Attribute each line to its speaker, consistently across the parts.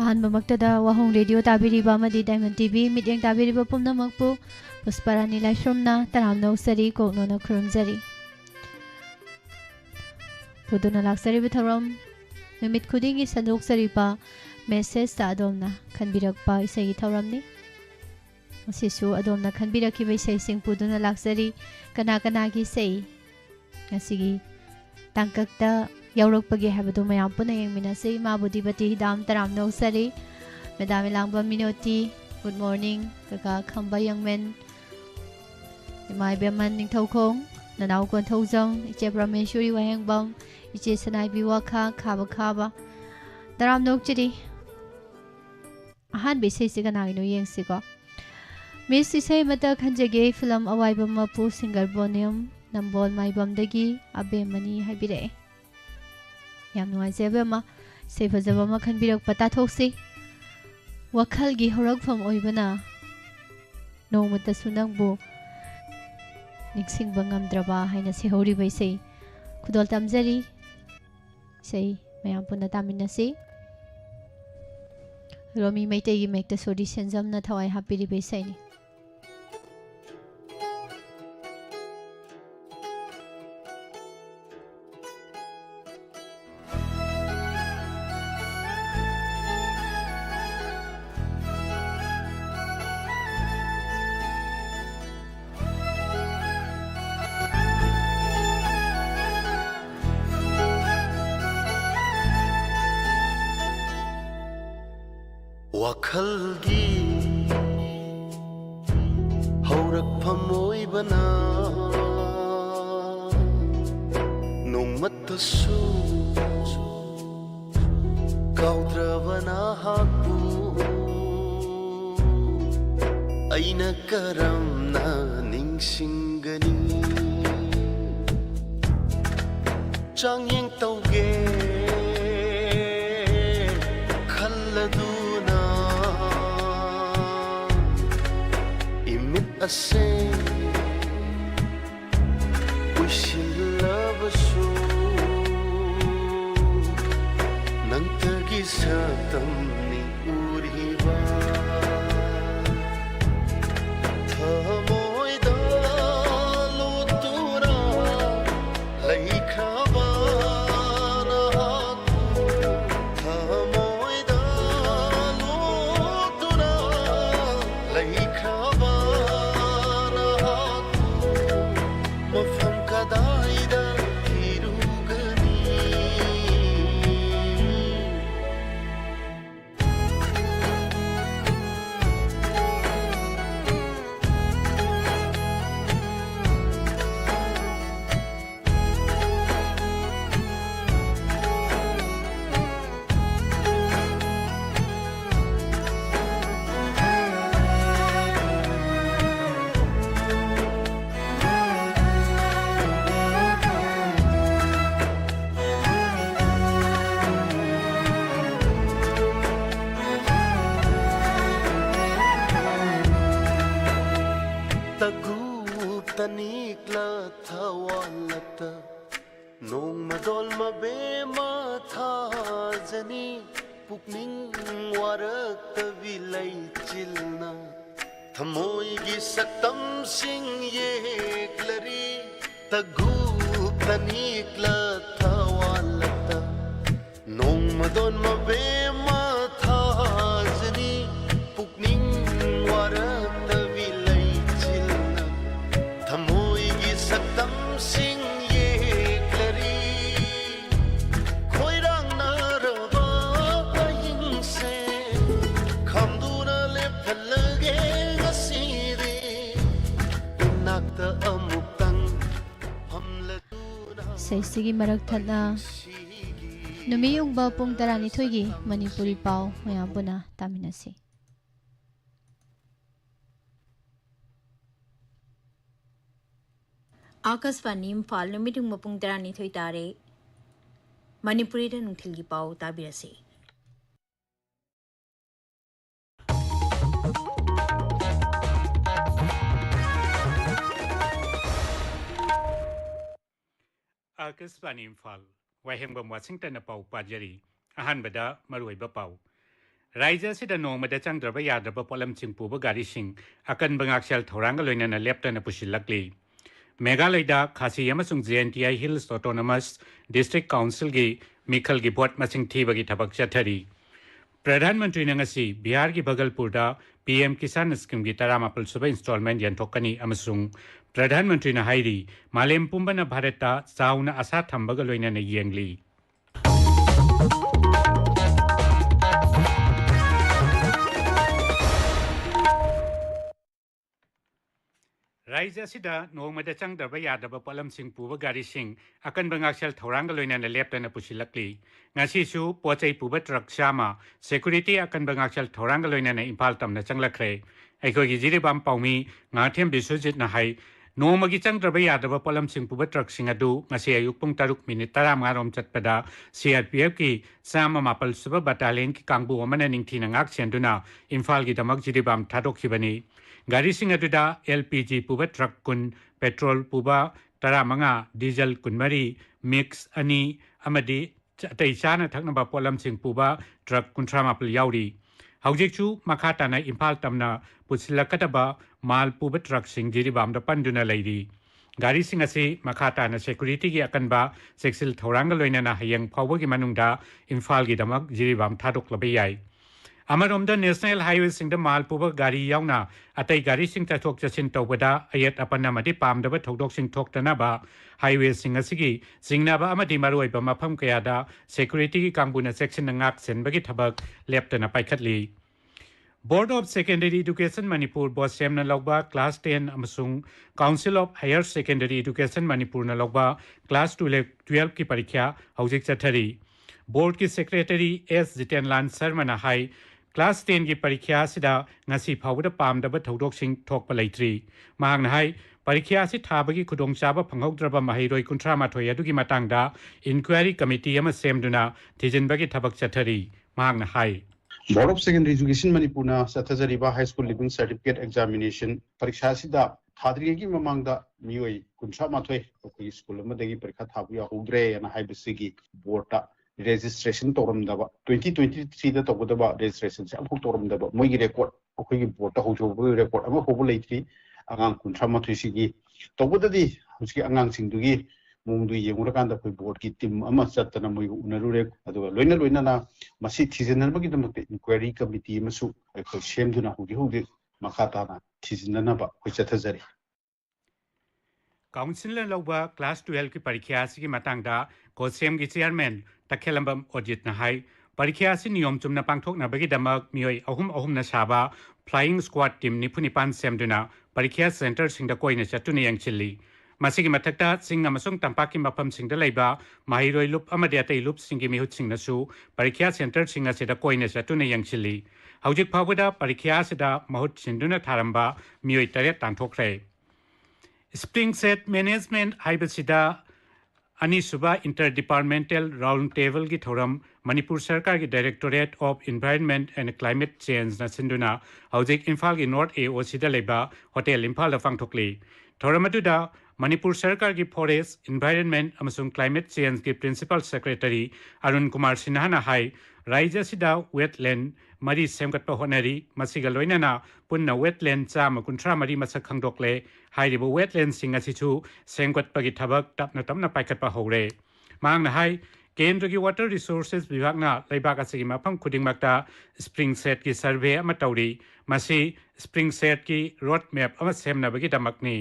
Speaker 1: अहनबमक्तदा वाहोंग रेडियो ताबिरिबा अमदि डायमंड टीवी मिडियम ताबिरिबा पुमनमकपु पुष्परानी लाइश्रमना तरामनौसरी कोकनोना खुरुमजरी पुदुना लाक्सरिबा थरम नुमित खुदिंगी संदोक्सरिबा मेसेज ता अदोमना खनबिरकपा इसेगी थौरमनी मसिसु अदोमना खनबिरकिबा इसेसिंग पुदुना लाक्सरी कना कनागी सेई ngasiगी tangkakta yaurokpagi habadu mayam puna yengminasi mabudi bati hidam taram noksari medam langba minoti good morning kaka khamba yangmen imai beman ningthaukhong nanau kon thaujang iche prameshwari wahengbam iche sanai biwakha khaba khaba taram nokchiri ahan bisai sigana gino yengsiko miss isai mata khanjage film awaiba mapu singer bonium nambol maibamdagi abe mani habire yam nuaijeba ma seifajaba ma khanbirak pata thoksi wakhal gi horak pham oibana nomata sunang bu niksing bangam draba haina se hori bai sei khudol tamjari sei mayam puna taminasi romi meitei gi mekta sori senjam na thawai hapiri bai sei ni
Speaker 2: wakhalgi haurak phamoi bana nongmatasu kaudravana haku aina karamna ningsingani changyeng tauge khalladuna ase wishilavasu nantagi satam ni uriba thamoida lutura laikhaba thamoida lutura laikhaba mafam kadaida hirugani tanikla thawalata nong madol mabe matha jani pukning warak tavilai chilna thamoi gi saktam sing yeklari tagu tanikla thawalata nong madol mabe matha jani pukning warak tavilai chilna thamoi gi saktam sing yeklari khoirang naraba hingse khamduna lephalage ngasiri nakta amuktang hamladuna
Speaker 1: seisigi marak thana numiyungba pung 12 gi manipuri pau mayam puna taminasi
Speaker 3: Akashvani Imphal नुमिदिंग मपुंग 12 तारे मणिपुरी नुंथिलगी पाव ताबिरसे
Speaker 4: Akashvani Imphal वाहेंगबम Washington पाव पाजरी अहानबदा मरुइबा पाव राज्य असिदा नोंगमदा चंगद्रबा याद्रबा पोलमसिंग पुबा गारीसिंग अकनबा ngakshel थौरांगा लोइनाना लेप्टना पुसिलकली मेघालयदा खासी अमसुंग जेएनटीआई hills autonomous district council की मिखल की vote मसिंग थीबगी थबक चथरी प्रधानमंत्री नंगसी बिहार की भगलपुरदा PM किसान scheme की तरामापल सुबह इंस्टॉलमेंट यंथोकनी अमसुंग प्रधानमंत्री न हाइरी मालेम पुंबना भारतता चाउना आशा थंबगा लोइनाना येंगली राज्य असिदा नोंगमदा चंगद्रबा याद्रबा पोलमसिंग पुबा गारीसिंग अकनबा ngakshel थौरांगा लोइनाना लेप्टना पुसिलकली ngasisu पोचै पुबा truck Chama security अकनबा ngakshel थौरांगा लोइनाना Imphal तमना चंगलखरे अखोगी जिरिबाम पाउमी ngaथेम बिसुजित ना हाई नोंगमगी चंगद्रबा याद्रबा पोलमसिंग पुबा ट्रक सिंग अदु ngasi ayuk pung 3:35 rom chatpada CRPF की चामा मापल सुबा बटालियन की कांगबु अमना निंगथीना ngak सेंदुना इम्फाल की दमक जिरिबाम थादोखिबनी गाड़ी सिंह अदुदा एलपीजी पुबा ट्रक कुन पेट्रोल पुबा 15 डीजल कुनमरी मिक्स अनि अमदी अतै चाना थक्नबा पोलमसिंग पुबा ट्रक 38 याउरी हौजिकचु मखाताना इम्फाल तमना पुसिलकतबा माल पुबा ट्रक सिंह जिरिबामदा पंदुना लैरी गाड़ी सिंह असे मखाताना सिक्योरिटी की अकनबा सेक्सिल थौरांगा लोइनाना हयंग फावबगी मनुंगदा इम्फाल की दमक जिरिबाम थादोक्लबे याई अमरोमदा नेशनल हाईवे सिंह माल पुबा गाड़ी यावना अतै गाड़ी सिंह चथोक चसिन तौबदा अयत अपना मदि पामदबा थौदोक सिंह थोक्तनाबा हाईवे सिंह असिगी सिंगनाबा अमदि मरुइबा मफम कयादा सिक्योरिटी की कांगबुना section ngak senbagi thabak leptana paikhatli board of secondary education Manipur BOSEM न लौबा क्लास 10 अमसुंग council of higher secondary education Manipur न लौबा क्लास 12 की परीक्षा हौजिक चथरी बोर्ड की सेक्रेटरी एस जितेनलाल शर्मा न हाई क्लास 10 की परीक्षा सिदा ngasi फावदा पामदबा थौदोकसिंग थोकपा लैत्री महांग हाई परीक्षा से थाबगी खुदोंचाबा फंगौद्रबा महिरोई 38 अदुगी मतंगदा इंक्वायरी कमिटी अमा सेमदुना थिजिनबगी थबक चथरी महांग हाई
Speaker 5: board of secondary education Manipur ना सथजरीबा high school leaving certificate examination परीक्षा सिदा थाद्री की ममांगदा मियोई 38 अखोई स्कूल अमदगी परीक्षा थाबु याहुद्रे ना हाइबसिगी बोर्ड registration तौरमदबा 2023 दा तौबदबा registration से अमु तौरमदबा मोगी रेकॉर्ड अखोई बोर्ड ता होजोबो रेकॉर्ड अमा होबो लेथ्री आगां 38 सिगी तौबददी हुसकी आगां सिंगदुगी मुंगदु येंगुरकांदा कोई बोर्ड की टीम अमा चतना मोई उनरुरे अदुगा लोइना लोइना ना मसी थिजननबगी दमते इंक्वायरी कमिटी मसु अखोई सेमदुना हुगी हुगी मखाताना थिजननबा कोई चथजरी
Speaker 4: काउंसिल लौबा क्लास 12 की परीक्षा की मतंगदा कोसेम की चेयरमैन तखेलंबम ओजित न हाई परीक्षा से नियम चुमना पांथोकनबगी दमक मियोई अहुम न साबा फ्लाइंग स्क्वाड टीम निफुनिपान सेमदुना परीक्षा सेंटर सिंगदा कोइना चतुने यंगचिल्ली मसिगी मथक्ता सिंग अमसुंग तंपाकी मफम सिंगदा लैबा माहिरोई लुप अमदे अतै लुप सिंगी मिहुत सिंगनसु परीक्षा सेंटर सिंग असिदा कोइना चतुने यंगचिल्ली हौजिक फावदा परीक्षा असिदा महुत सिंदुना थारंबा मियोई तरे तांथोखरे स्प्रिंग सेट मैनेजमेंट हाइबसिदा अनिसुबा इंटर डिपार्टमेंटल राउंड टेबल की थौरम मणिपुर सरकार की directorate of environment and climate change न सिंदुना हौजिक इम्फाल की नॉर्थ एओ सिदा लेबा होटल इम्फाल फांगथोकली थौरम अदुदा मणिपुर सरकार की फॉरेस्ट एनवायरनमेंट अमसुंग क्लाइमेट चेंज की प्रिंसिपल सेक्रेटरी अरुण कुमार सिन्हा न हाई राज्य सिदा वेटलैंड मरी सेमगतपा होनरी मसिगा लोइनाना पुन्ना वेटलैंड चाम 13 मसक खंगदोकले हाइरिबो वेटलैंड सिंग असिछु सेमगतपगी थबक तपना तपना पाइखतपा हौरे मांगना हाई केंद्र की वाटर रिसोर्सेस विभागना लैबाक असिगी मफम खुदिंगमक्ता स्प्रिंग सेट की सर्वे अमा तौरी मसी स्प्रिंग सेट की रोड मैप अमा सेमनबगी दमकनी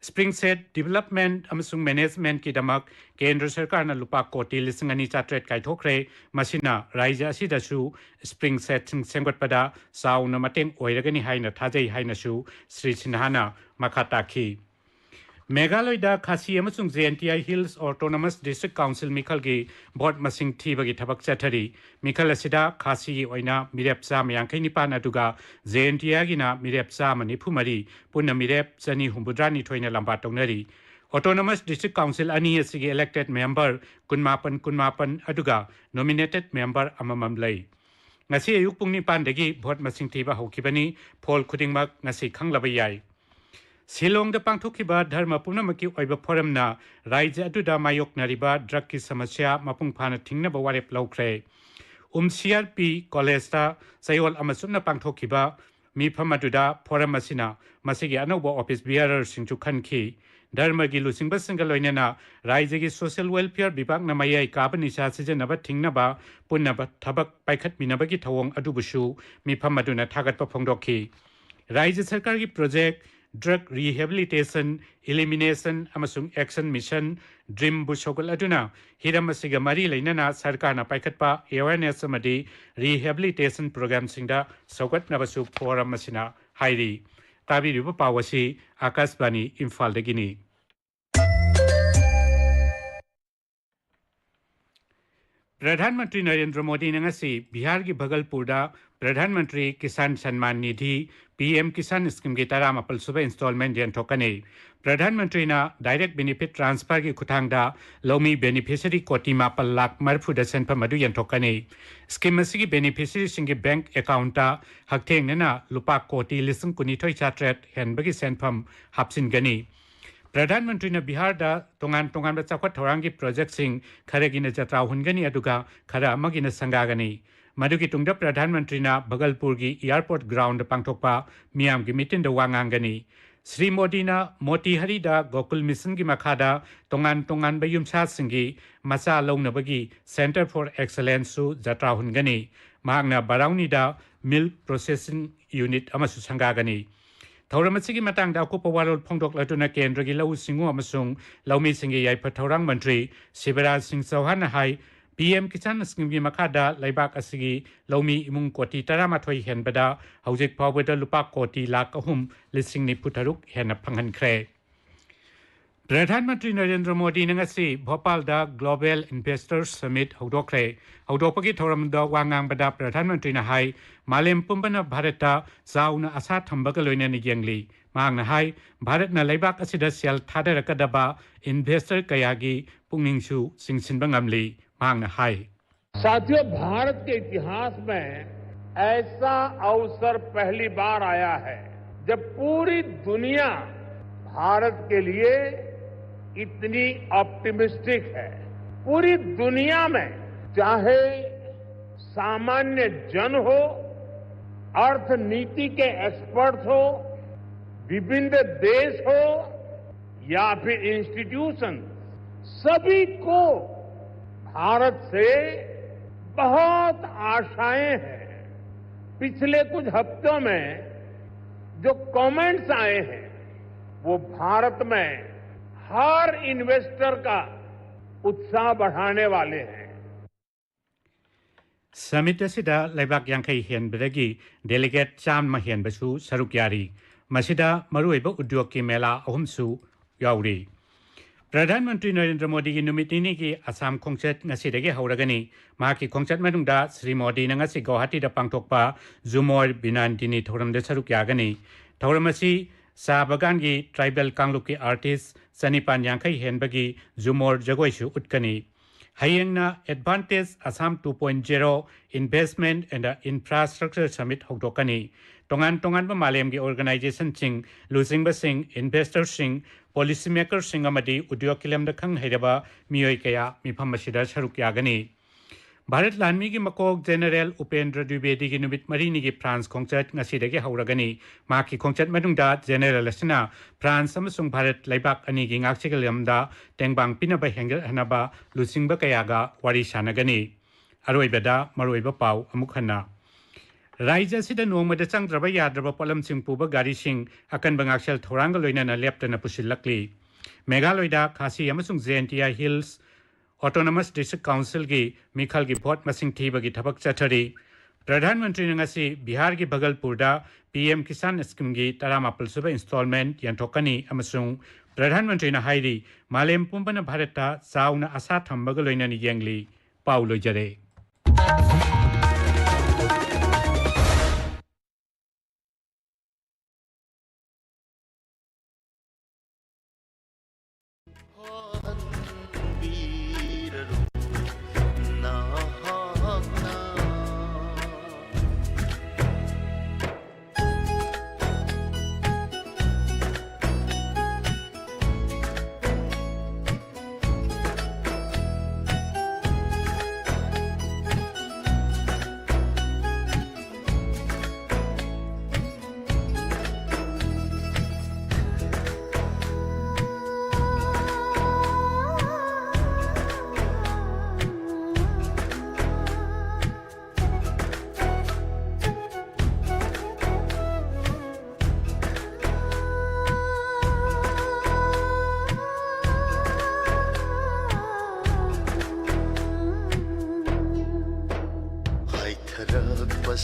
Speaker 4: स्प्रिंग सेट डेवलपमेंट अमसुंग मैनेजमेंट की दमक केंद्र सरकार न लुपा कोटी 2,400 काइथोखरे मसिना राज्य असिदसु स्प्रिंग सेट सेमगतपदा साउना मतेंग ओइरगनी हाइना थाजै हाइनासु श्री सिन्हाना मखाताखी मेघालयदा खासी अमसुंग जेएनटीआई हिल्स ऑटोनोमस डिस्ट्रिक्ट काउंसिल मिखल की बोर्ड मसिंग थीबगी थबक चथरी मिखल असिदा खासी ओइना मिरेप चाम 59 अदुगा जेएनटीआई गिना मिरेप चाम 94 पुन्ना मिरेप चनी हुंबुद्रानी थोइना लंबा तौनरी ऑटोनोमस डिस्ट्रिक्ट काउंसिल अनी असिगी इलेक्टेड मेंबर 19 अदुगा नॉमिनेटेड मेंबर अममम लै ngasi ayuk pung 9 dagi vote masing thiba hokibani phol khudingmak ngasi khanglaba yai Silong da pangthokiba dharma pumnamaki oiba forum-na राज्य अदुदा मायोकनरिबा drug की समस्या मपुंग फाना थिंगनबा वारेप लौख्रे CRP College Sayol Amasuna Pangtokiba Mi Pamaduda Poramasina Masigi Anobo Office Bearer Singchu Kanki Dharmagi Lusing Basingaloinena Raizagi Social Welfare Bibak Namaya Kabanisha Sijanaba Tingnaba Punaba Tabak Paikat Minabagi Tawong Adubushu Mi Pamaduna Tagat Papongdoki Raija Sarkari Project Drug Rehabilitation Elimination Amasung Action Mission Dream Bushokul Aduna Hiramasiga Mari Lainana Sarkana Paikatpa Awareness Amadi Rehabilitation Program Singda Sogat Nabasu Forum Masina Hairi Tabi Rupa Pawasi Akasbani Imphal Degini प्रधानमंत्री नरेंद्र मोदी ने ngasi Bihar की भगलपुर प्रधानमंत्री किसान Samman Nidhi PM किसान scheme की तरह मपल सुबह instalment यंथोकने प्रधानमंत्री ना डायरेक्ट बेनिफिट ट्रांसफर की खुथांगदा लौमी बेनिफिशियरी कोटी मापल लाख मरफुदा सेनफम अदु यंथोकने स्कीम की बेनिफिशियरी सिंगी बैंक अकाउंट हकथेंगना लुपा कोटी लिसंग कुनिथोई चाट्रेट हेनबगी सेनफम हापसिनगनी प्रधानमंत्री ने बिहार तोंगान तोंगान चाखवत थौरांगी प्रोजेक्ट सिंग खरेगिने जत्रा हुनगनी अदुगा खरा अमगिने संगागनी मदुगी तुंगदा प्रधानमंत्री ना भगलपुर की एयरपोर्ट ग्राउंड पांगथोकपा मियाम की मीटिंग द वांगांगनी श्री मोदी ना मोतीहरी गोकुल मिशन की मखादा तोंगान तोंगान बयुमसा सिंगी मसा लौनबगी सेंटर फॉर एक्सलेंस सु जत्रा हुनगनी महांगना बराउनी मिल्क प्रोसेसिंग यूनिट अमसु संगागनी थौरमसिगी मतंगदा अकुपा वारोल फोंदोक्लदुना केंद्रगी लौ सिंगु अमसुंग लौमी सिंगी याइफा थौरांग मंत्री शिवराज सिंह चौहान हाई पीएम किसान स्कीम की मखादा लैबाक असिगी लौमी इमुंग कोटी 13 हेनबदा हौजिक फावबदा लुपा कोटी लाख 3,निफुतरुक हेन फंगनख्रे प्रधानमंत्री नरेंद्र मोदी ने ngasi Bhopal global investors summit हौदोख्रे हौदोपगी थौरमदा वांगांगबदा प्रधानमंत्री ना हाई मालेम पुंबना भारत जाउना आसा थंबगा लोइनानि येंगली मांगना हाई भारत ना लैबाक असिदा सेल थादरकदबा इन्वेस्टर कयागी पुंगनिंगसु सिंगसिनबा ngamli मांगना हाई
Speaker 6: साथियों भारत के इतिहास में ऐसा अवसर पहली बार आया है जब पूरी दुनिया भारत के लिए इतनी ऑप्टिमिस्टिक है पूरी दुनिया में चाहे सामान्य जन हो अर्थनीति के एक्सपर्ट्स हो विभिन्न देश हो या फिर इंस्टीट्यूशन सभी को भारत से बहुत आशाएं हैं पिछले कुछ हफ्तों में जो कमेंट्स आए हैं वो भारत में हर इन्वेस्टर का उत्साह बढ़ाने वाले हैं
Speaker 4: समिट असिदा लैबाक यांखै हेनबदगी डेलीगेट चाम हेनबसु सरुक्यारी मसिदा मरुइबा उद्योग की मेला अहुमसु याउरी प्रधानमंत्री नरेंद्र मोदी की नुमितिनी की असम खोंचत ngasiदगी हौरगनी माकी खोंचत मनुंगदा श्री मोदी ना ngasi गुवाहाटी दा पांगथोकपा जुमोर बिनांदिनी थौरमदे सरुक्यागनी थौरमसी सा बगान की ट्राइबल कांगलुप की आर्टिस्ट सनीपान यांखै हेनबगी जुमोर जगोइसु उटकनी हयेंगना advantage Assam 2.0 investment and infrastructure summit हौदोकनी तोंगान तोंगान मालेम की ऑर्गेनाइजेशन सिंग लुजिंग सिंग इन्वेस्टर सिंग पॉलिसी मेकर सिंग अमदी उद्योग किलमदा खंग हैरबा मियोय कया मिफम मसिदा सरुक यागनी भारत लानमी की मकोक जनरल उपेंद्र द्विवेदी की नुमित मरीनी की फ्रांस खोंचत ngasiदगी हौरगनी माकी खोंचत मनुंगदा जनरल असना फ्रांस अमसुंग भारत लैबाक अनि की ngakchigalmda टेंगबांग पिनबा हेंगल हनबा लुसिंगबा कयागा वारी सानगनी अरोइबदा मरोइबा पाउ अमुखना राज्य सिदा नोंगमदा चंगद्रबा याद्रबा पोलम सिंग पुबा गारी सिंग अकनबा ngakchel थौरांग लोइनाना लेप्तना पुसिलकली मेघालयदा खासी अमसुंग Jaintia hills autonomous district council की मिखल की भोट मसिंग थीबगी थबक चथरी प्रधानमंत्री ने ngasi बिहार की भगलपुर पीएम किसान स्कीम की 13 सुबह इंस्टॉलमेंट यंथोकनी अमसुंग प्रधानमंत्री ने हाइरी मालेम पुंबना भारत चाउना आशा थंबगा लोइनानि येंगली पाउ लोइजरे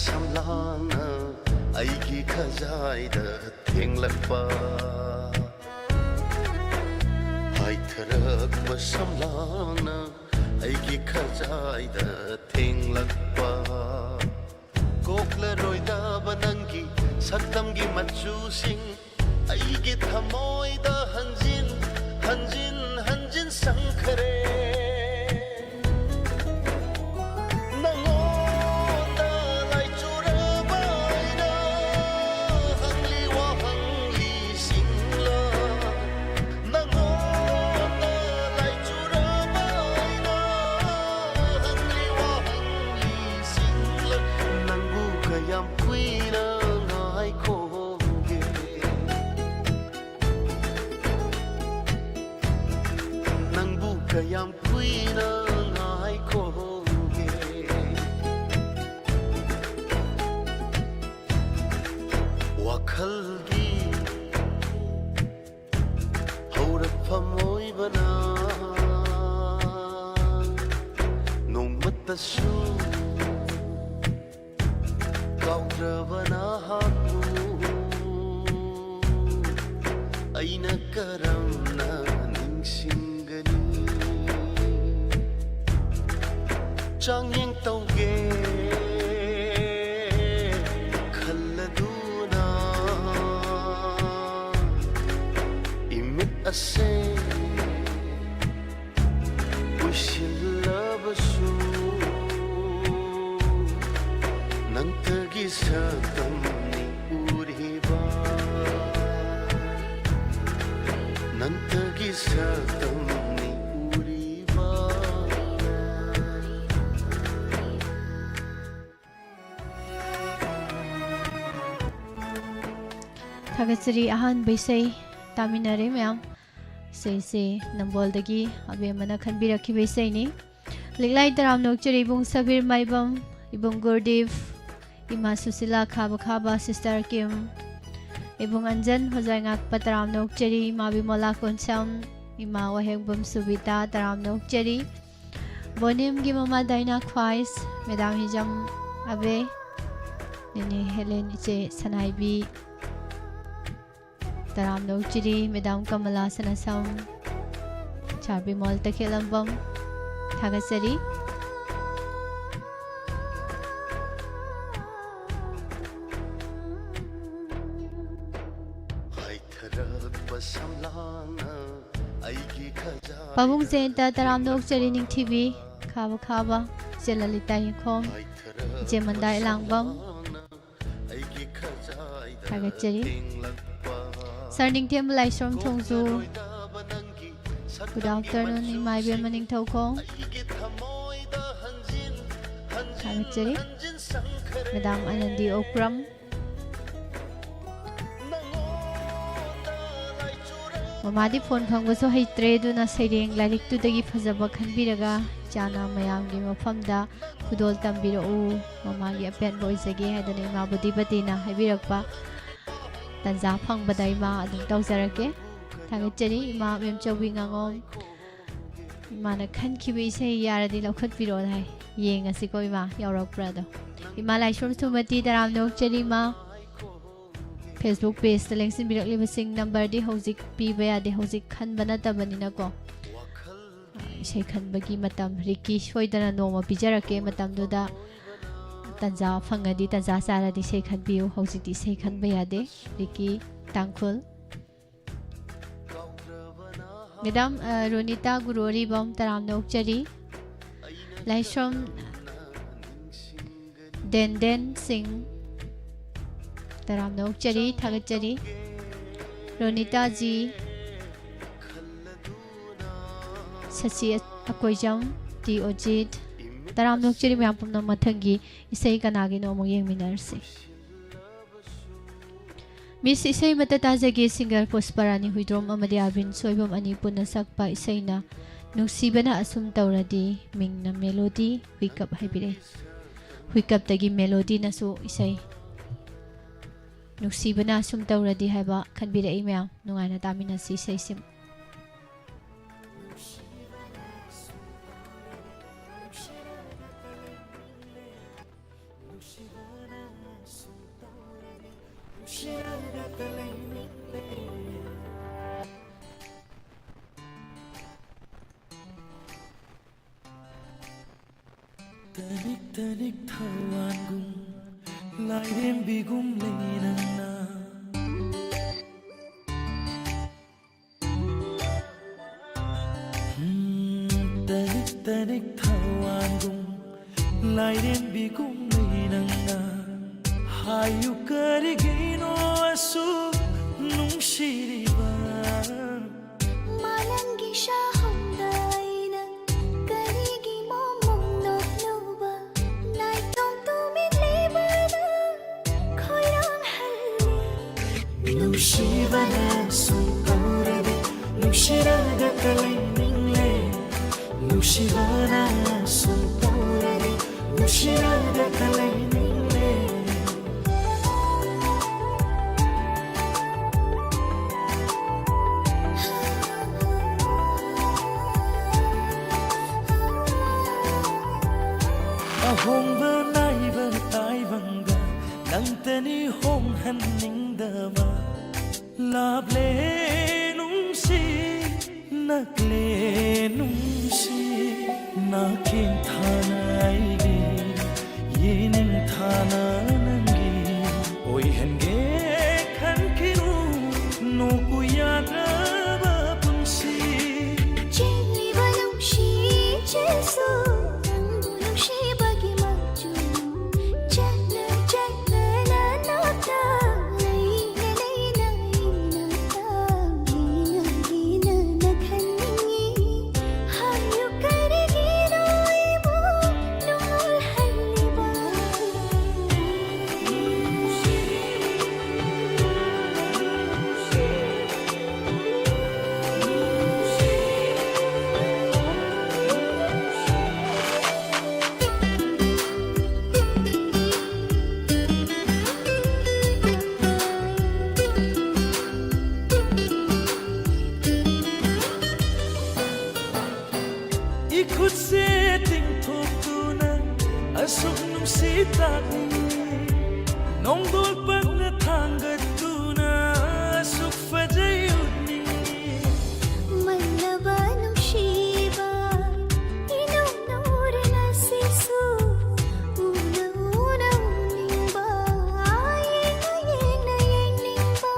Speaker 2: samlana aigi khajaida thenglakpa haitharakpa samlana aigi khajaida thenglakpa kokla roida banangi saktamgi machu sing aigi thamoida hanjin hanjin hanjin sankhare Kayam kuina ngai koge wakhalgi haurapam oibana nongmatasu kaudravana haku aina karamna ningsingani Chang yang tauge khalladuna imit ase wishilabashu nang tagi sakam ni uriba nang tagi sakam ni uriba
Speaker 1: Thagatsari ahan baisai taminare mayam se nambol dagi abe mana khanbirakhi baisai ni liglai taram nokchari ibung sabir maibam ibung gordev ima susila khaba sister kim ibung anjan hojai ngak pataram nokchari ima bimola konsam ima wahengbam subita taram nokchari bonim gi mama daina khwais madam hijam abe nini helen iche sanaibi Taram nokchiri Madam Kamala sanasam Charbi mol takhelambam Thagatsari
Speaker 2: haitharakpa samlana aigi khajaida
Speaker 1: Pabung Zenta Taram nokchiri ning TV khaba Jelalita Yikhom Jemandai langbam
Speaker 2: aigi khajaida
Speaker 1: Thagatsari
Speaker 2: thenglakpa
Speaker 1: Sarning Tem Laishram Thongzu Good afternoon in my Birmaning Tokong Thagatsari Madam Anandi Okram Mamadi phone phangbaso heitre duna saireng larik tu dagi phajaba khanbiraga chana mayamgi mafamda khudol tambiro u mamagi apen boisage hadane ma budi batina haibirakpa tanza phangbadai ma adum tawjarake thagatsari ima memchawi ngangom imana khankhibi sei yaradi lokhatpiro hai yengasi ko ima yaurakpra do ima laishom thumati daram nokchari ma Facebook page ta lengsin birakli basing number di hojik piba ya de hojik khanbana tabanina ko sei khanbagi matam riki soidana noma pijarake matam duda tanja phangadi tanja saradi sei khanbiu hojiti sei khanba ya de riki tangkhul Madam Ronita Gurori bam taram nokchari Laishom Den Singh Taram nokchari thagatsari Ronita ji Sachi Akoijam Ti Ojit Taram nokchari mayam pumna mathangi isai kanagi no mo yengminarsi Miss isai matatajagi singer Pusparani Huidrom amadi Arvin soibam ani punna sakpa isaina nuksibana asum tawradi mingna melody wake up haibire wake up tagi melody nasu isai nuksibana asum tawradi haiba khanbira email nungaina tamina si isai sim
Speaker 7: Tanik tanik thawan gum lai đêm bi gum lay nang na tanik tanik thawan gum lai đêm bi gum lay nang na hayu karigino asu nung shiriba
Speaker 8: malangi shaham daina karigi momom no noba nai tong tu mi lebana khoyang halli
Speaker 7: nushibana sumpaurade nushiraga kalai ningle nushibana sumpaurade nushiraga kalai ningle ahong ba nai ba tai banga nang tani hong han ning da ma lable nung si nakle nung si nakin thana ai gi yening thana nangi oi henge khan kinu no ku yada ba punsi
Speaker 8: chili balum shi chesu nang shi bagi makju jana jana na na ta lay na ta gina na khanni hayu karigi no ibu nungul halliba
Speaker 7: ikut se ting thok tu na asuk nung si ta ni nong dol pak na thang tu na asuk fajai utni
Speaker 8: Malaba nung shiba Inong naura na sisu Una uning ba Ayena yening ba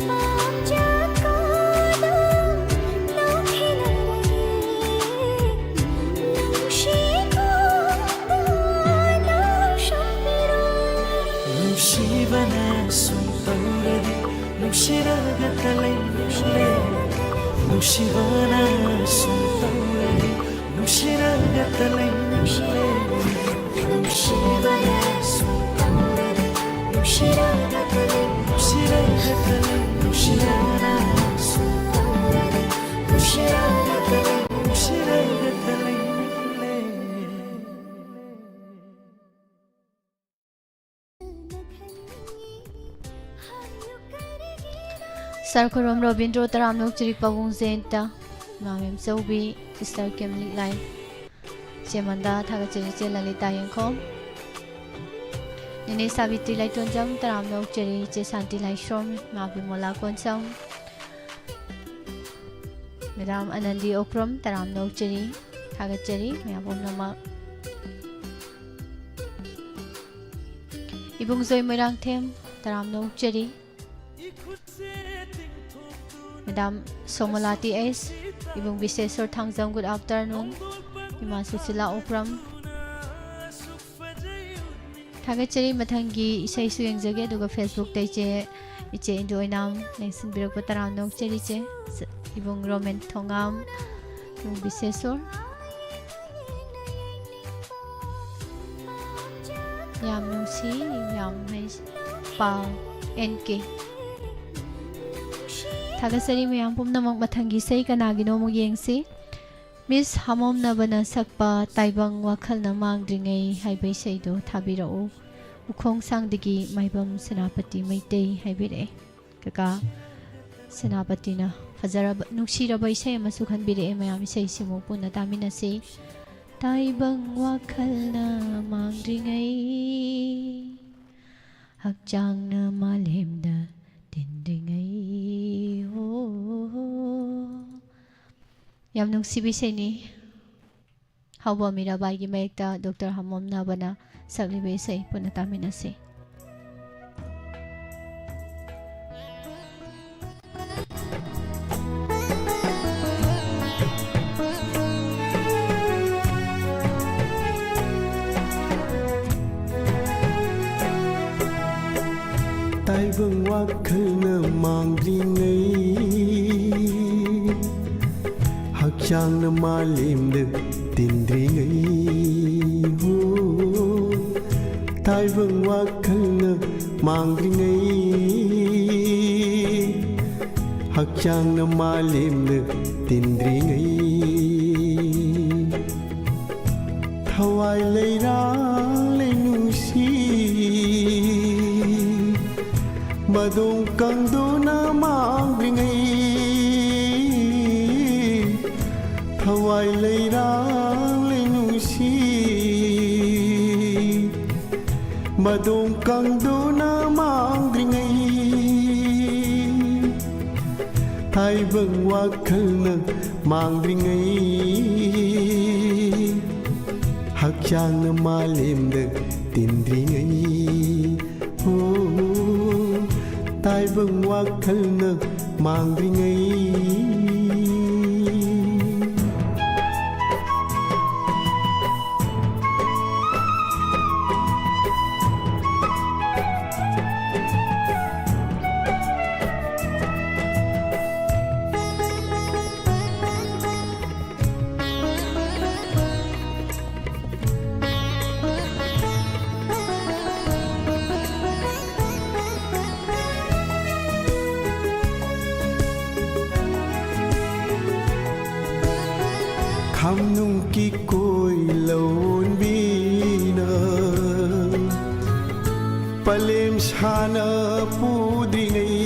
Speaker 8: Pamja ka na Nung hinaraye Nung shiko na Nung shapiro
Speaker 7: nushibana sumpaurade nushiraga kalai ningle nushibana sumpaurade nushiraga kalai ningle nushibana sumpaurade nushiraga kalai nushirana sumpaurade nushiraga kalai ningle
Speaker 1: Sarkorom Robindro Taramnok Chirik Pawung Zenta Mamim Sobi Sister Kim Liklai Chemanda Thaga Chiri Lalita Yankom Nini Sabitri Lai Tunjam Taramnok Chiri Che Santi Lai Shrom Mabi Mola Konsam Madam Anandi Okrom Taramnok Chiri Thaga Chiri Mayabom Namak Ibung Zoy Moirang Them Taramnok Chiri Madam Somalati S, Ibung Bisesor Thangjam, good afternoon. Ima Susila Okram. Thagachari Mathangi Isai Suyang Jage Duga Facebook Taiche Iche Indo Inam Nexin Birak Taramnok Cheri Che Ibung Roman Thongam Ibung Bisesor Yam Nungsi Yam Hais Pa NK Thagasari mayam pumnamang mathangi sei kanagino mo yengsi Miss Hamom na bana sakpa taibang wakal na mangdringay haibay seido thabirao ukhong sangdigi maibam senapati maitei haibire kaka senapati na fazaraba nuksiraba isay amasu khanbire mayam isay simu puna taminasi taibang wakal na mangdringay Hakchangna malemda tindringai ho. Yam nungsibi iseni hawba mirabai gi mayekta Dr. Hamom Nabana saglibe isei puna taminase.
Speaker 9: Tai vâng hoa khơi nở mang đi ngây hắc trang nở ma liềm được tin đi ngây ho. Tai vâng hoa khơi nở mang đi ngây hắc trang nở ma liềm được tin đi ngây. Thawai lấy ra lấy nung si Madung kang duna mang ringai Thawai lấy ra lấy nung si Madung kang duna mang ringai Thai vâng hoa khơi nở mang ringai hắc trang nở ma liềm được tin ringai Tai vâng hoa khơi nở mang đi ngay. Kham nung ki koi lon bina palem shana pudri ngai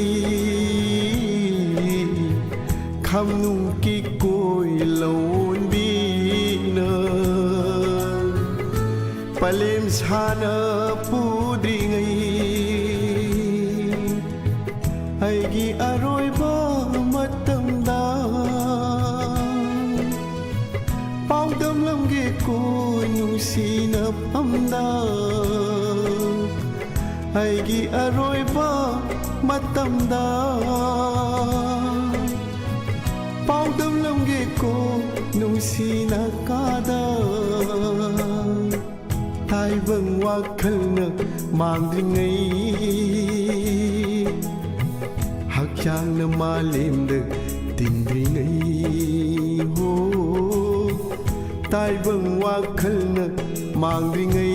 Speaker 9: kham nung ki koi lon bina palem shana pudri ngai ai gi aroi ba matam da Pao đâm lâm ghê cô nung si nập âm da ai ghi aroi ba mắt tâm da Pao đâm lâm ghê cô nung si na ca da Tai vâng hoa khơi nở mang đi ngay hắc trang nở ma liềm được tin đi ngay ho. Tai vâng hoa khơi nở mang đi ngay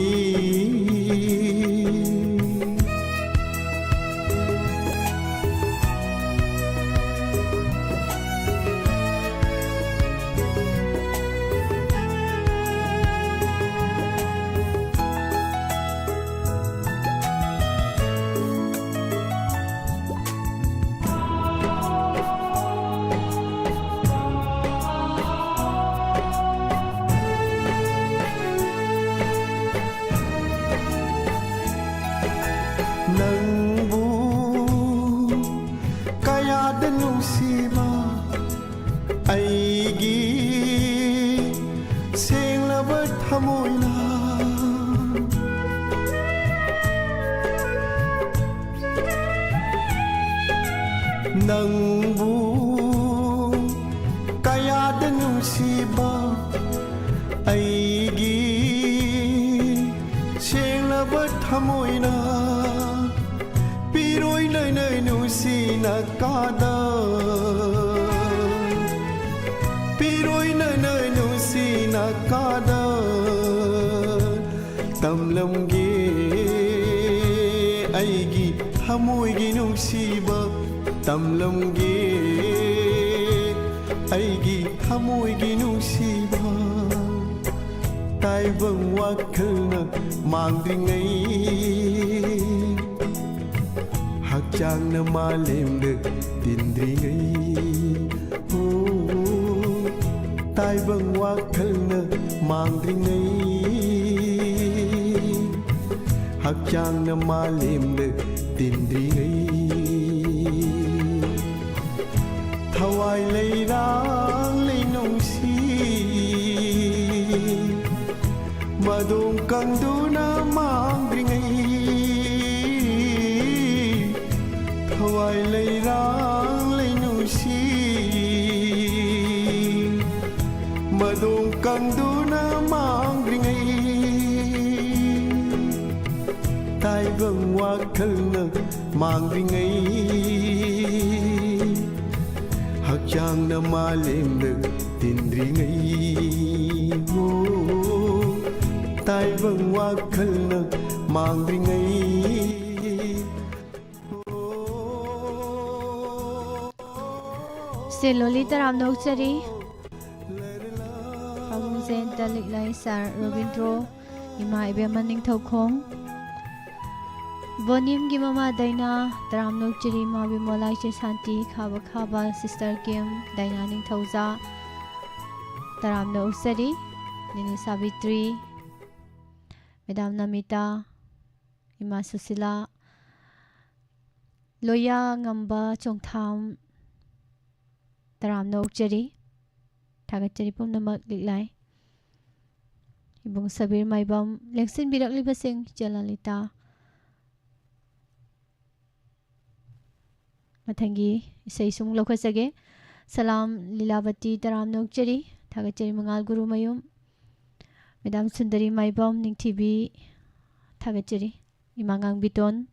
Speaker 9: aigi seng labat hamoina nang bu kaya danung siba aigi seng labat hamoina piroi nai nai nu si na kada kada tam lam ge aigi hamoi gi nung siba tam lam ge aigi hamoi gi nung siba tai vâng hoa khơi nở mang đi ngay hắc trang nở ma liềm được tin đi ngay Tai vâng hoa khơi nở mang đi ngay hakchangna malemda tindringai thawai leirang leinongsi madong kangduna mangringai thawai leirang leinongsi madong kangduna mangringai tai vâng wakhalna mangringai hakchangna malemda tindringai ho tai vâng wakhalna mangringai
Speaker 1: Seloli taram noksari Pagong zen talik lai sar Robindro Ima ibe maning thaukhong Vonim gi mama daina taram noksari ma bimolai che santi khaba khaba sister Kim daina ning thauza taram noksari Nini Savitri Madam Namita Ima Susila Loya ngamba chongtham taram noksari Thagachari pumnamak liklai Ibong Sabir Maibam Leksin birakli basing Jalalita Mathangi Isai sung lokhasage Salam Lilavati taram noksari Thagachari Mangal Guru Mayum Madam Sundari Maibam Ningthibi Thagachari Imangang Biton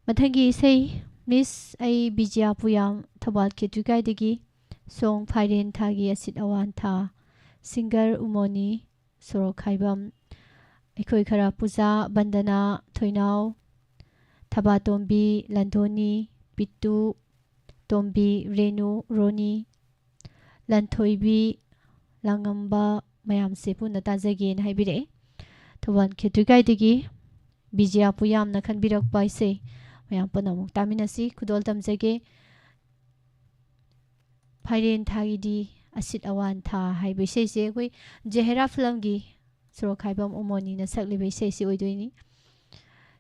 Speaker 1: Mathangi Isai Miss Ai Bijia Puyam Thabal Ketukai Digi Song Phairen Thagi Asit Awan Tha Singer Umoni Sorokhaibam Ekhoi Khara Puja Bandana Thoinau Thaba Tombi Landoni Pitu Tombi Renu Roni Lanthoibi Langamba Mayam Sepuna Tajagin Haibire Thawan Ketukai Digi Bijia Puyam na KHANBIRAKPA ise Mayam Panamuk Taminasi Kudol Tamjage Phairen Thagidi Asit Awan Tha Haibe Seise Koi Jehera film gi Sorokhaibam Umoni na saklibe Seise Oidoini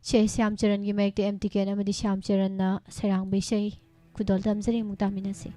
Speaker 1: Shei Syam Charan gi Mek MTK na Madi Syam Charan na Sarang Be Shei Kudol Tamjari Muktaminasi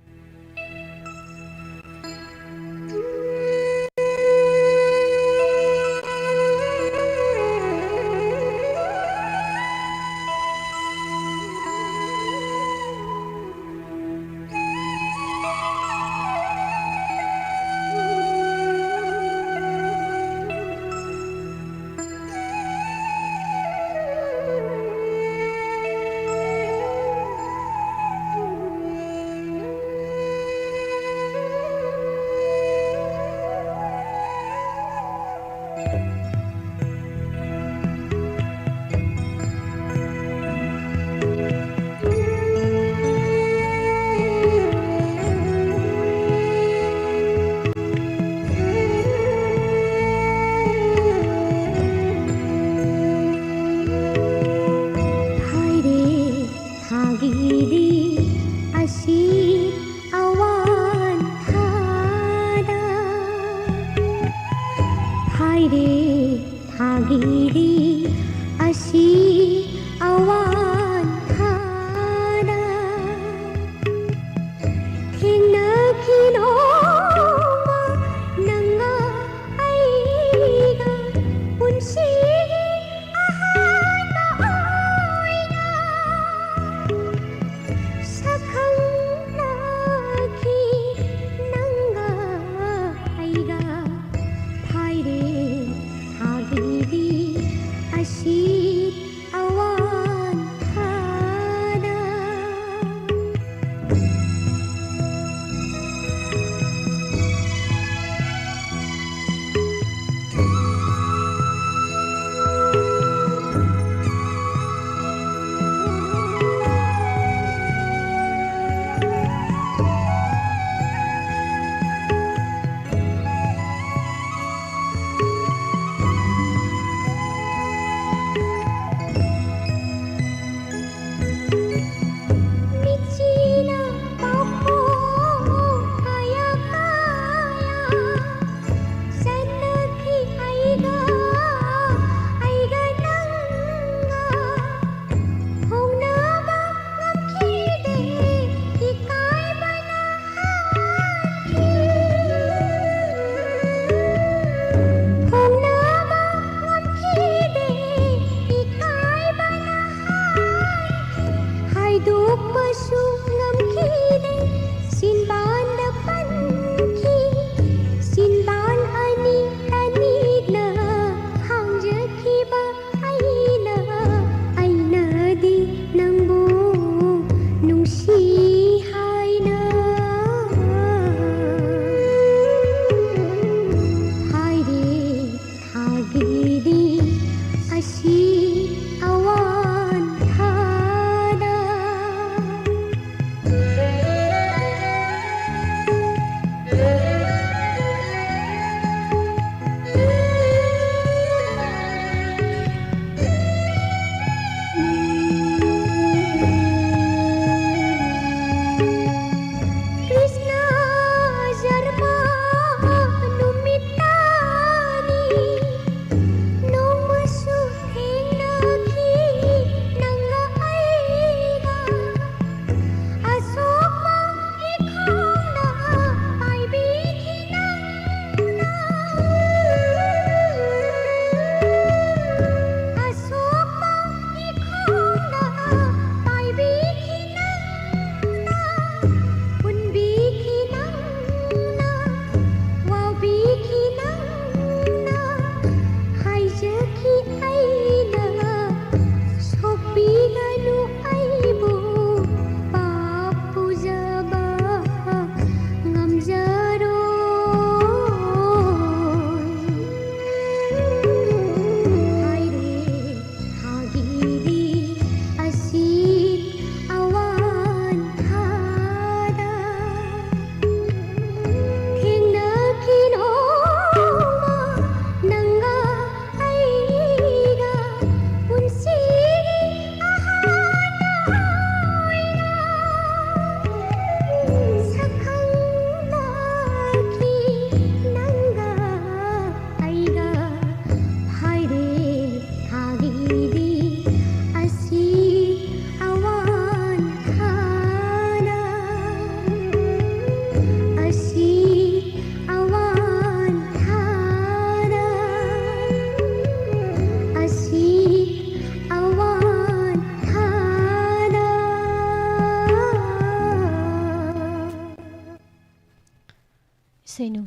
Speaker 8: Asit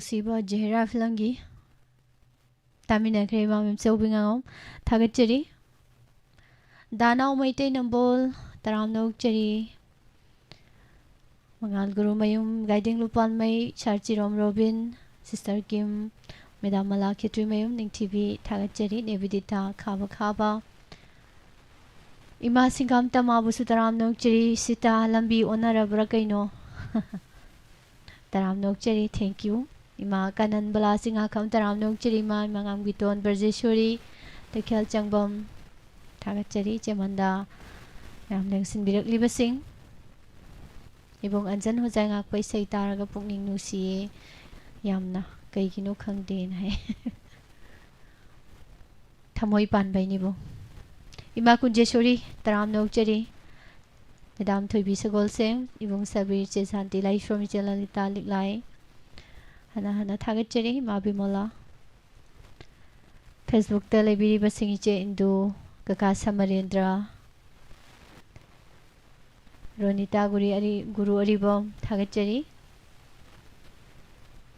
Speaker 1: Nusiba Jehra Flangi Tamina Krema Sobingam Tagacheri Dana Maite Nambol Taramno Cheri Mangal Guru Mayum Guiding Lupan May Charchi Rom Robin Sister Kim Madam Malaki Trimayum Ning TV Tagacheri Nevidita Kaba Kaba Ima Singam Tamabu Sutaramno Cheri Sita Lambi Onarabra Kaino Taramno Cheri thank you Ima Kanan Bala Singa Kam Taramno Cheri Man Mangam Giton Berjeshuri Tekel Changbam Tagacheri Chamanda Yam Lengsin Birak Libasing Ibong Anjan Hojang Akpai Say Taraga Pukning Nusi Yamna Kaygino Kangdin Hai Tamoy Pan Bay Nibo Ima Kunjeshuri Taramno Cheri Madam Thoy Bisagol Sem Ibong Sabir Chesanti Lai Shromi Chelalita Liklai Hana Hana Tagacheri Mabimola Facebook Telebiri Basingiche Indo Kaka Samarendra Ronita Guru Aribom Tagacheri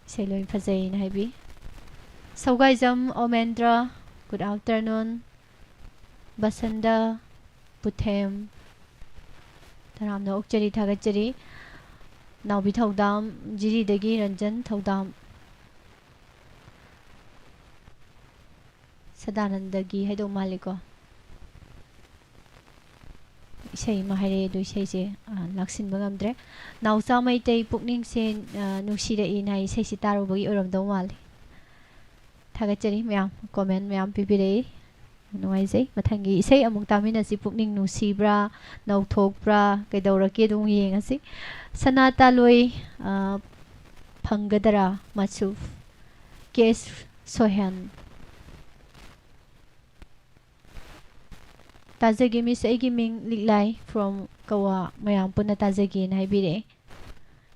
Speaker 1: Seloy Fazain Habi Saugaizam Omendra Good afternoon Basanda Puthem Taramno Okcheri Tagacheri Naubi Thaudam Jiri Dagi Ranjan Thaudam Sadanandagi Haido Maliko Isai Mahare do Isai Laksin Bangamdre Now Samai Tay Pukning Sen Nushida in I say Sitaro Bagi Uram Dawali Tagacheri Miam comment Miam Pipire No I say Matangi say among Tamina si Pukning Nusibra Now Tokbra Kaidora Kidung Yingasi Sanata Loy Pangadara Matsuf Kes Sohan Tazagi Miss Agiming Liglai from Kawa Mayam Puna Tazagi in Hibire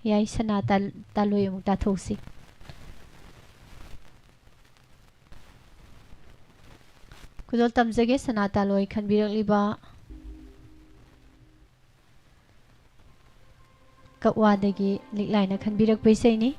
Speaker 1: Yai Sanata Taloy Tatosi Kudol Tamzage Sanata Loy KHANBIRAKPA Kawadagi Liglai na KHANBIRAKPA Isaini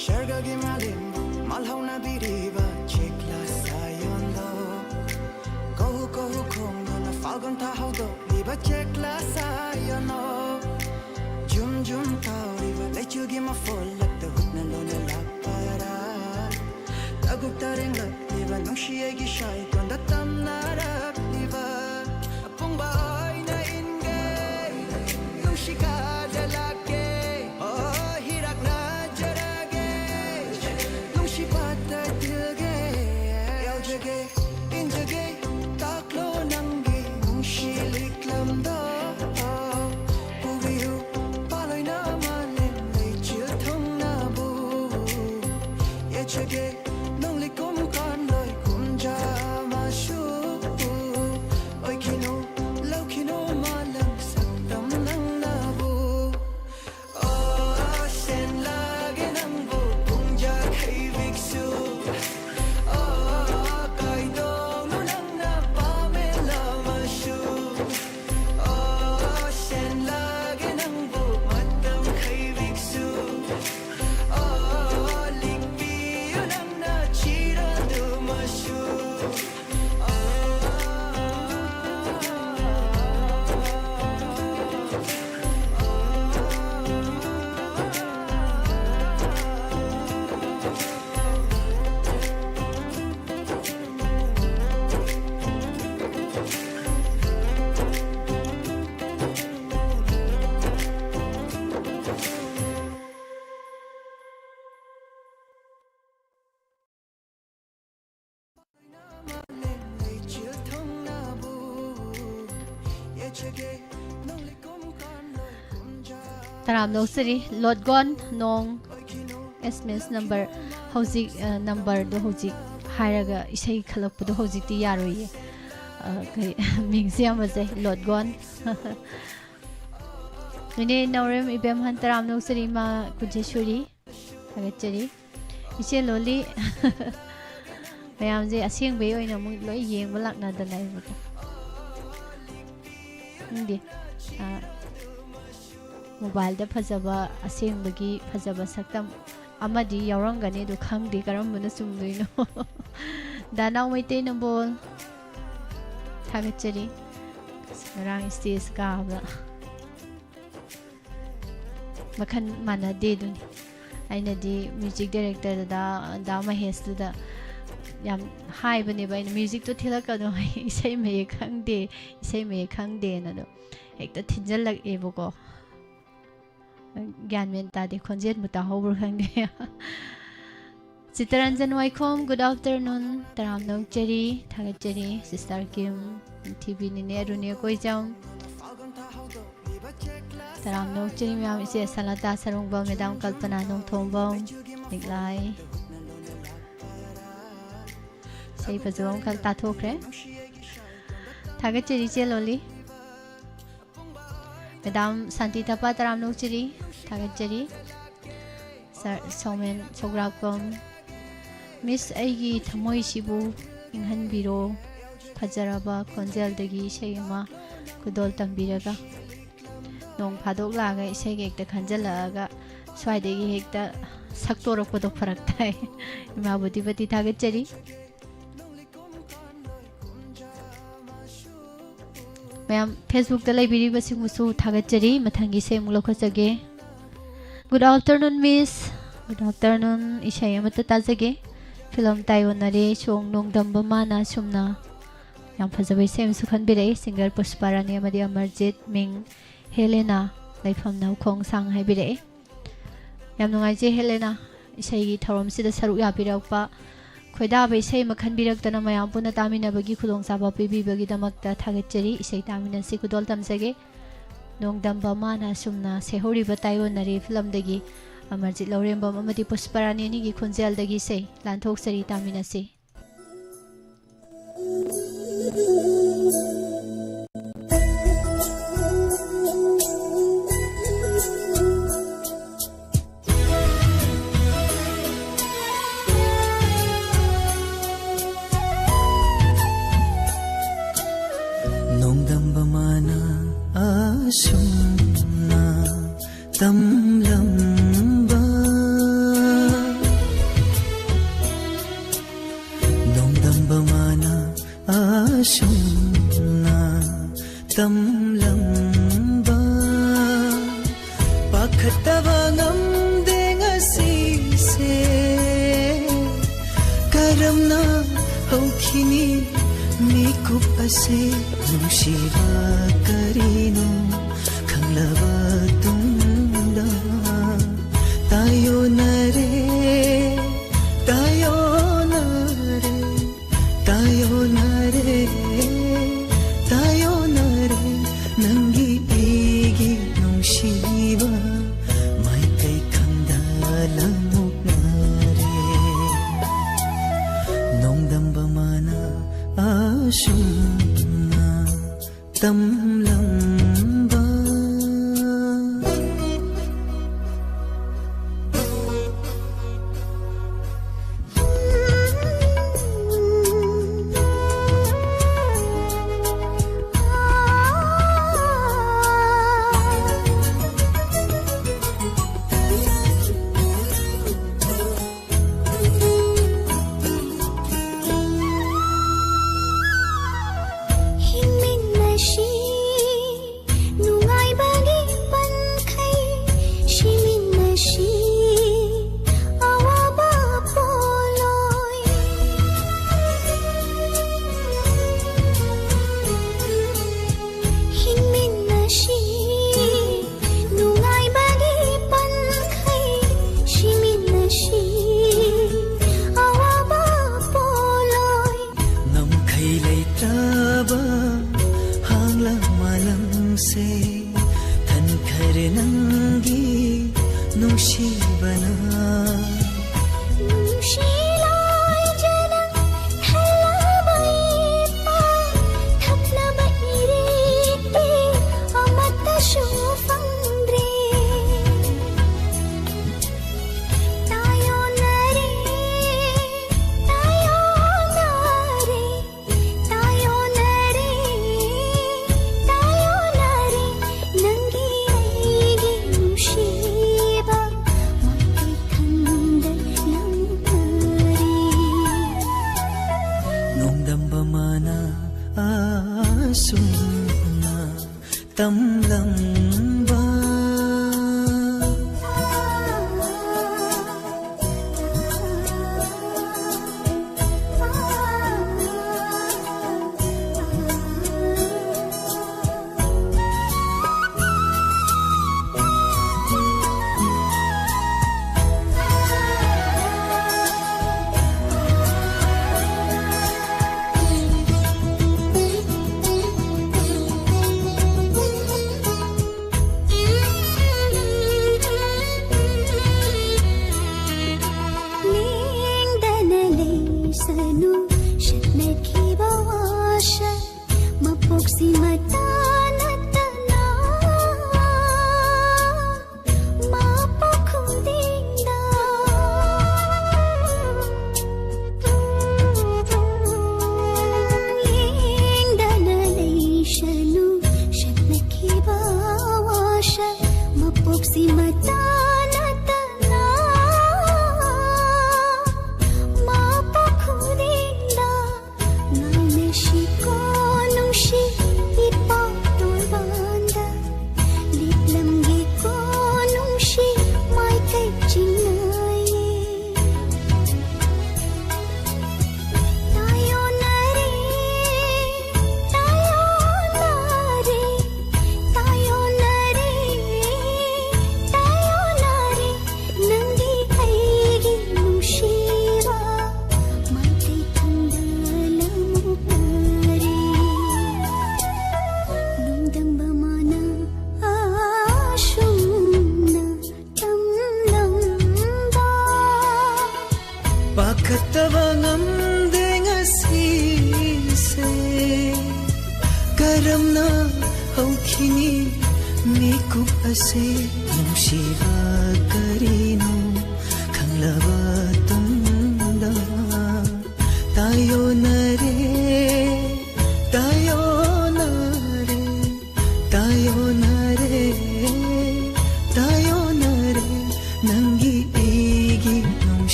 Speaker 10: Shargagi malim malhauna biriba chekla sayondo Kohu kohu kongo na falgon tahaudo liba chekla sayono Jum jum tauriba lechugi ma folak da hutna lona lapara Taguk tarenga liba nungshiegi shai konda tamnara liba Apung bahay na inge Nungshika dalake 예측에 널리 꿈깐 너의 꿈자 마슈 어이키노 로키노 말랑 삭담 낭나부 센라게 낭부 공자 케이빅수 가이동노 낭나 밤에 라마슈 센라게 낭부 맞담 케이빅수 링비유 낭나 지라도 마슈
Speaker 1: Taram no siri lot gon nong SMS number hojik number do hojik hairaga isai khalakpu do hojik ti yaroi kai mingse amase lot gon Mine Naurem ibem han taram no siri ma kujeshuri hagachari ise loli mayam je asing be oina mu loi yeng balak na da nai bu ndi mobile da phajaba asing bagi phajaba saktam amadi yaurangani do khangdi karam buna sumduino danaw mai te nambol thagachari ngarang stage ka ba makhan mana de duni aina di music director da mahesh da yam hai bane ba music to thila ka do isai me khangde na do ekta thinjal lag e boko gyan men ta de khonjet muta hobur khangde Chitaranjan Waikhom, good afternoon. Taram nong cheri thagachari sister Kim TV ni ne rune koi jam Taram nong cheri myam ise salata sarungba medam kalpana nong thombam niklai sei pazom kal ta thokre thagachari cheloli Madam Santi Thapa Taram nong cheri thagachari Somen Sograpom Miss Aigi Thamoi Sibu Inghanbiro Fajaraba Konjeldagi Isayama Kudol Tambiraga Nong Phadok Laga Isayga Ekta Khanjalaga Swaidagi Hekta Saktorokpado Faraktai Imabudi Bati Thagachari Mayam Facebook da laibiri basingmusu thagachari mathangi se mulokhachage Good afternoon, Miss. Good afternoon, Ishaya Matatazage. Film Taiwanare, Chong Nong Dambamana Sumna. Yang Pazaway Sem Sukhanbire, singer Pusparani Amadi Amarjit Ming Helena. Laifam Now Kong Sang Haibire. Yam Nungaji Helena, Ishayi Tarom Sida Saruya Birakpa. Kweda Bay Makan Birak Danamaya Puna Tamina Bagi Kudong Saba Bibi Bagi Damakta Tagachari, Ishay Tamina Sikudol Tamsage. Nong Dambamana Sumna Sehori Batayo Nari Film Dagi Amarjit Laurembam Amadi Pusparani Nigi Kunzel Dagi Se Lantok Sari Tamina Se
Speaker 10: Nong Dambamana Asumna Tamlamba Nong Dambamana Asumna Tamlamba Pakhatava ngamde ngasise Karamna Haukhini Mikup ase nungsiba karino khanglaba tungda tayo nare tayo nare tayo nare tayo nare nangi igi nungsiba mai kai khandala muknare
Speaker 7: asumna tamlamba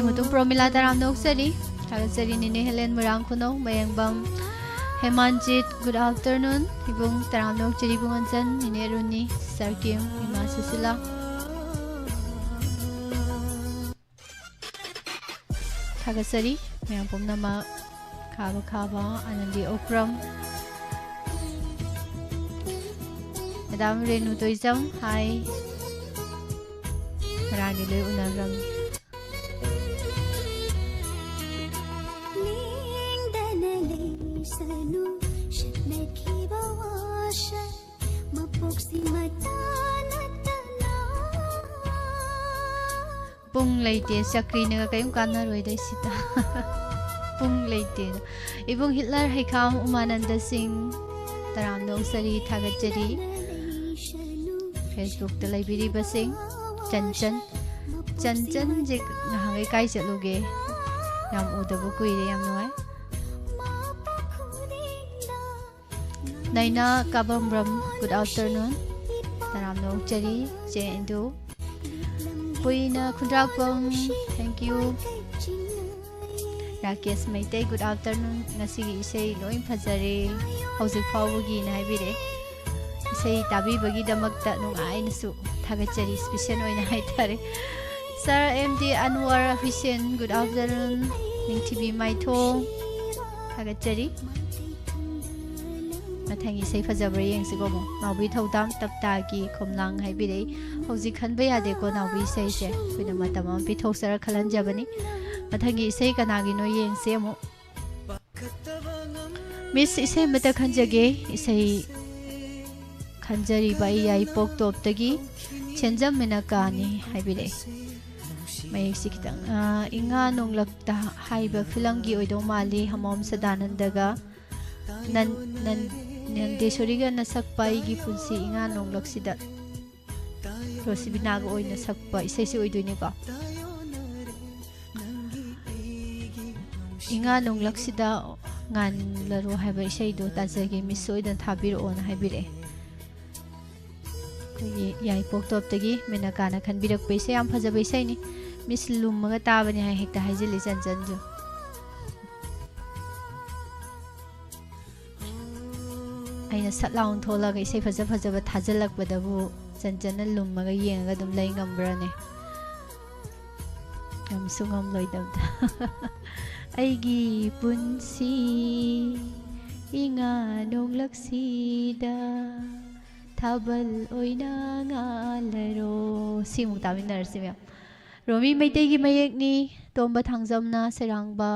Speaker 1: Mutung promila taram nok sari taga sari nini Helen Murang kuno mayangbam Hemanjit good afternoon ibung taram nok jeri bunganjan nini Runi Sarkim Ima Susila taga sari mayangbam nama kaba Anandi Okram Madam Renu Toizam hi Marani Loy Unagram pung leite sakri na kayong kana roy day sita pung leite ibong Hitler haikam umananda sing taram no sari thagat jari Facebook ta library basing chanchan je nahangai kai chaloge yam udabu kuire yam noy Naina Kabambram, good afternoon. Taramno Chari, Jendo. Puina Kundrakpam, thank you. Rakesh Maite, good afternoon. Nasi Isei, Loin Pazare, House of Pawagi, Naibide. Say Tabi Bagi Damakta, no Ainasu, Tagachari, special in Haitare. Sir MD Anwar Hussein, good afternoon. Ning TV Maito, Tagachari. Mathangi sei fajabra yengsigo mo nawi thodam tapta gi khomlang haibirei hoji khanba yade ko nawi sei se kuina matam am pi thosara khalan jabani mathangi sei kanagi no yengse mo Miss isei mata khanjage isei khanjari bai yai pok top tagi chenjam mena kani haibirei mayek sikitang inga nonglakta haiba filangi oido mali hamom sadanandaga nan Nandeshwariga na sakpa igi punsi inga nonglaksida Rosibinaga oy na sakpa isay si oy doon ko inga nonglaksida ngan laro haiba isay do tazage misoy dan thabiro on haibire yai pok top tagi menakana khanbirakpa isay am phajaba isay ni Miss Lummaga tabani hai hekta haijili janjan jo aina satlaung thola ga isei faja ba thajalak badabu janjana lummaga yenga dum lai ngambrane am sungam loidam aigi punsi inga nonglaksida thabal oina ngalaro simu taminar simya romi meitegi mayekni tomba thangjamna serangba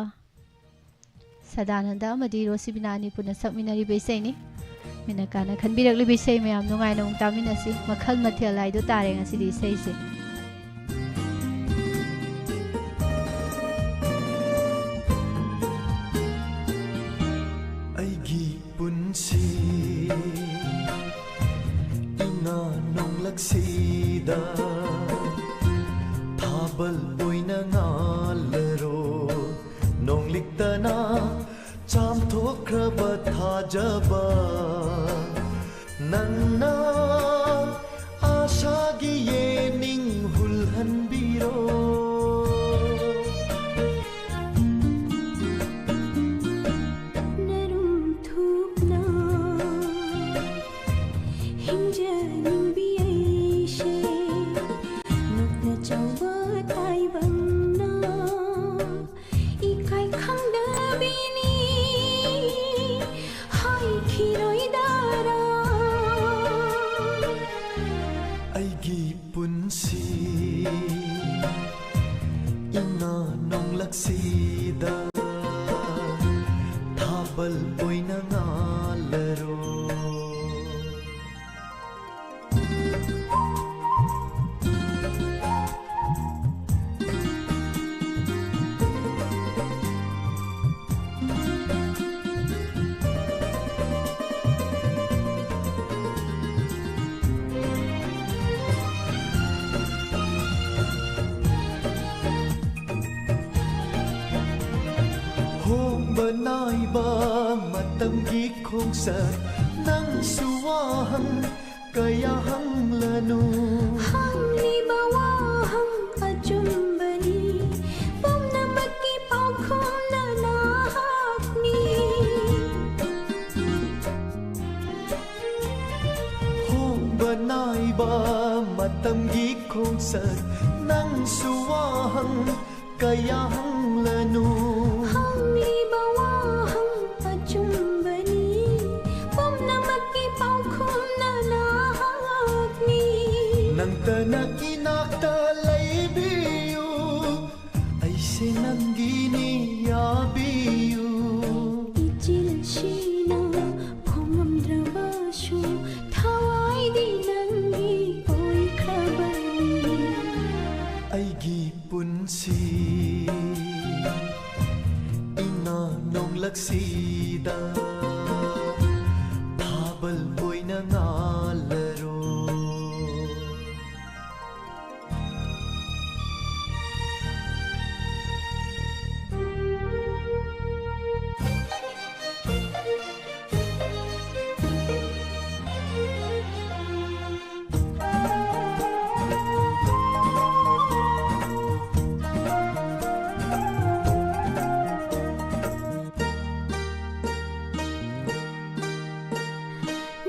Speaker 1: sadananda amadi rosibinani puna sakminari besaini Minakana khanbirakli bisay mayam nungai nung taminasi makhal mathil lai do tare ngasi di sei se
Speaker 9: Aigi punsi inga nonglaksida thabal oina ngalaro nongliktana chamthokraba thajaba Nanna ashagi yening hulhanbiro
Speaker 8: Narum thupna himjaning biaishe nukna chawba taibangna ikai khangda bini hai khiroi dara
Speaker 9: Aigi punsi inga nonglaksida thabal oina ngalaro Naiba matamgi khongsa nang suwahang kaya hang lanu
Speaker 8: Hangli bawahang ajumbani Pom namaki paukhom na nahakni
Speaker 9: Hong banaiba matamgi khongsa nang suwahang kaya hang lanu
Speaker 8: Hangli bawahang ajumbani Pom namaki paukhom na nahakni
Speaker 9: Nang tanak inakta laybiyu ay sinanggini yabiyu
Speaker 8: Ijil shina phomam drabashu thawai di nangi oi khabani
Speaker 9: Aigi punsi ina nong laksida thabal boina ngalaro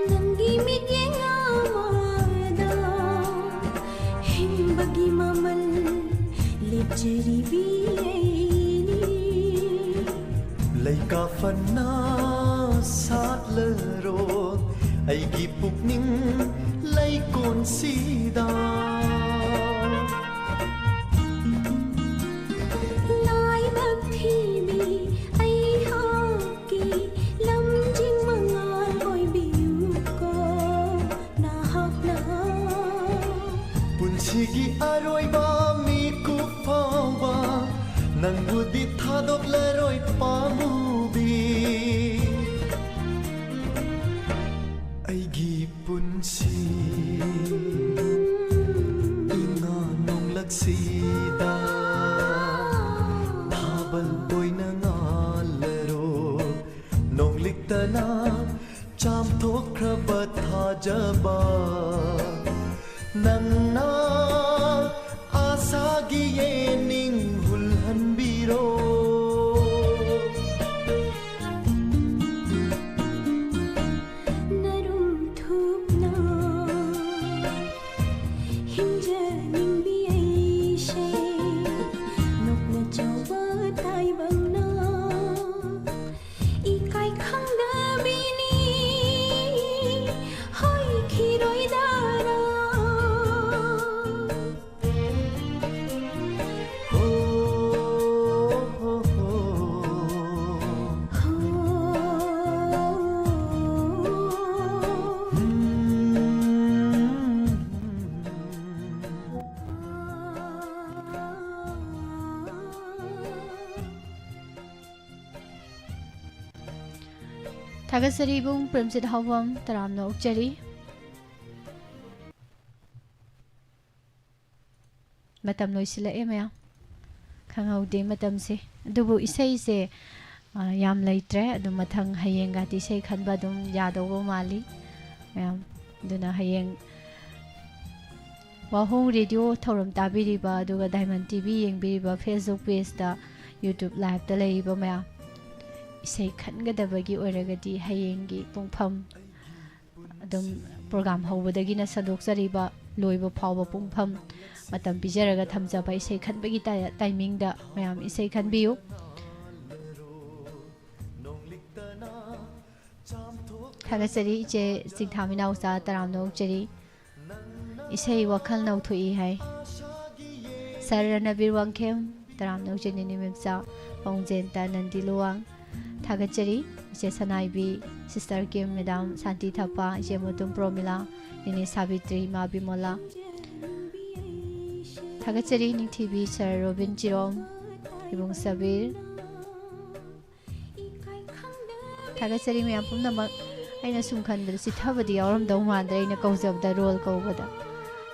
Speaker 8: Nanggi midyeng amada himbagi mamal lepjeri biyeni
Speaker 9: laika fanna satlero aigi pukning laikon sida
Speaker 8: lai bak thibi ai haki lamjing mangal boy biu ko na hak na
Speaker 9: punsigi aroiba mi ku fawa nangudi thadok leroi pamubi aigi punsi inga nong laksida thabal boina ngalero nong liktana cham thok kraba thajaba nangna asagi yening hulhan biro
Speaker 8: narum thup na himja ning bi ai she nok na chawa tai bang na ikai khang da bi ni hoi khiroi dara
Speaker 9: ho ho ho
Speaker 1: Thagasari bung Premjit Hawam taramna ukjari matam loisila emya khangaude matam se adubu isai se yam leitre adu mathang hayeng ga ti sei khanba dum yadobo mali mayam duna hayeng wahong radio thoram tabiriba aduga Diamond TV yengbiriba Facebook page da YouTube live da leiba maya isai khangadabagi oiragadi hayengi pungpham adum program hobadagi na sadokjariba loiba phawba pungpham matam bijaraga thamjaba isai khanbagi timing da mayam isai khanbiyu thagasari iche singthaminaw sa taramno chari isai wakhal nau thui hai Saranabir Wangkhem taramno chini nimimsa Pongjen Nandi Luang Thagachari iche Sanaibi Sister Kim Madam Santi Thapa iche Mutum Promila Nini Savitri Ma Bimola Thagachari Ningthibi Sir Robin Chirom Ibung Sabir Thagachari Mayam Pumnamak aina sum khanbada sithabadi yawram daw mandre aina kaujabda role kaubada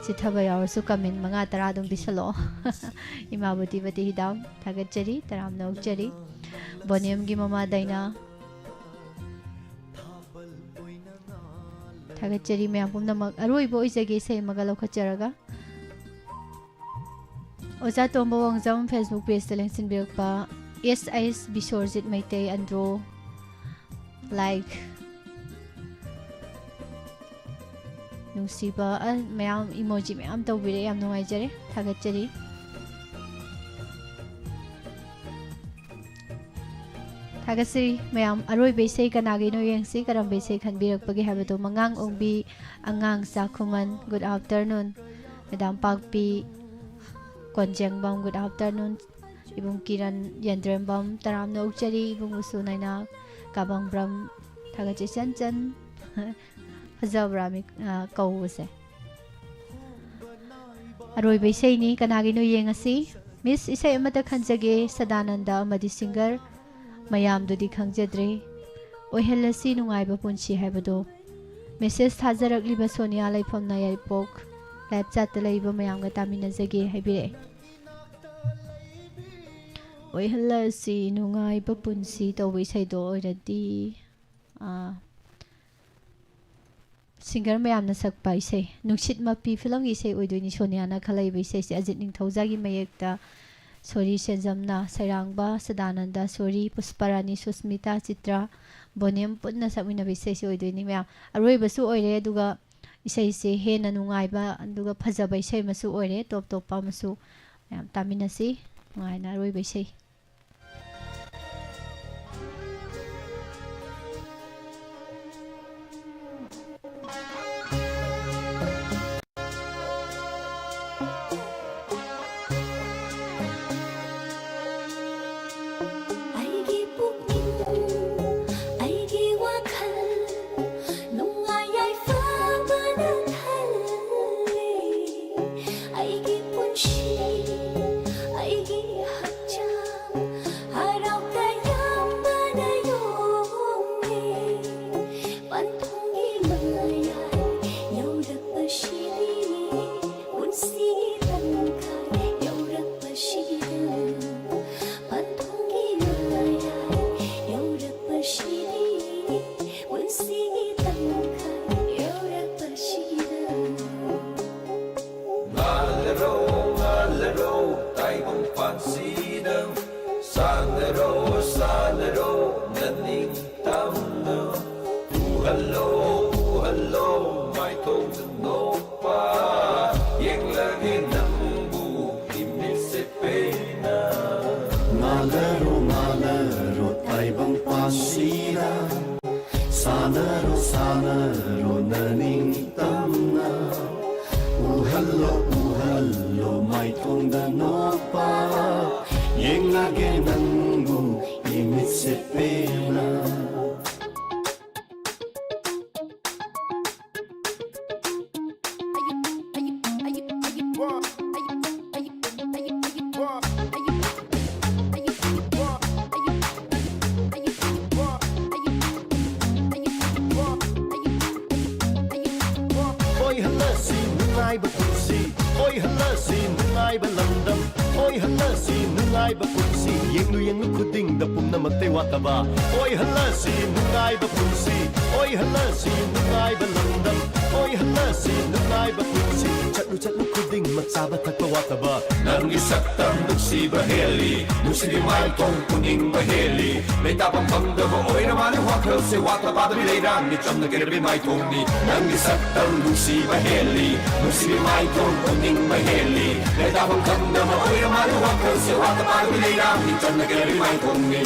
Speaker 1: sithaba yawrsu comment manga tara dum bisalo imabati bati hidam thagachari taram naukchari boniam gi mama daina thagachari mayam pumnamak aroi bo isage sei magalo khacharaga oja tombo wangjam Facebook page telengsin birakpa SIS Bisorjit Maitei Andro like nungsiba mayam emoji mayam tawbire yam nungaijare thagachari thagachari mayam aroi besei kanagi no yengsi karam besei khanbirakpagi habado mangang ongbi angang sakhuman good afternoon madam pakpi konjengbam good afternoon ibung kiran yandrembam taram no ukchari ibung usunaina kabang bram thagachari chanchan Hazabrami Kawuse Aroi Beseni Kanagino Yengasi Miss isay amata khanjage Sadananda amadi singer mayamdudi khangjadre oihalasi nungaiba punsi haibado message thajarakliba Sonia laifamna yaipok live chat laiba mayamga taminajage haibire oihalasi nungaiba punsi tawai saido oiradi singer mayamna sakpa isai nungsit mapi film gi isai oidoini Sonia na khalai ba isai se Ajit Ningthauja gi mayekta Sori Senjamna Sairangba Sadananda Sori Pusparani Susmita Chitra Bonem Putna Samina Bisai oidoini mayam aroi basu oire aduga isai se hena nungaiba aduga phajaba isai masu oire top top pa masu mayam taminasi ngaina aroi bisai
Speaker 9: Sanaro naning tamna Uhallo may tongda no pa Yeng lagi nanggu imit se pena Wataba, oi halasi, nungai ba punsi, oi halasi, nungai ba landam, oi halasi, nungai ba punsi, chatlu kuding magsaba takpa wataba, nang isaktam nuksi baheli, nuksi di mai tong kuning baheli, may tapang pangdabo, oi naman ang wakal se wataba da bilayran, ni cham na kirabi mai tong ni, nang isaktam nuksi baheli, nuksi di mai tong kuning baheli, may tapang pangdabo, oi naman ang wakal se wataba da bilayran, ni cham na kirabi mai tong ni.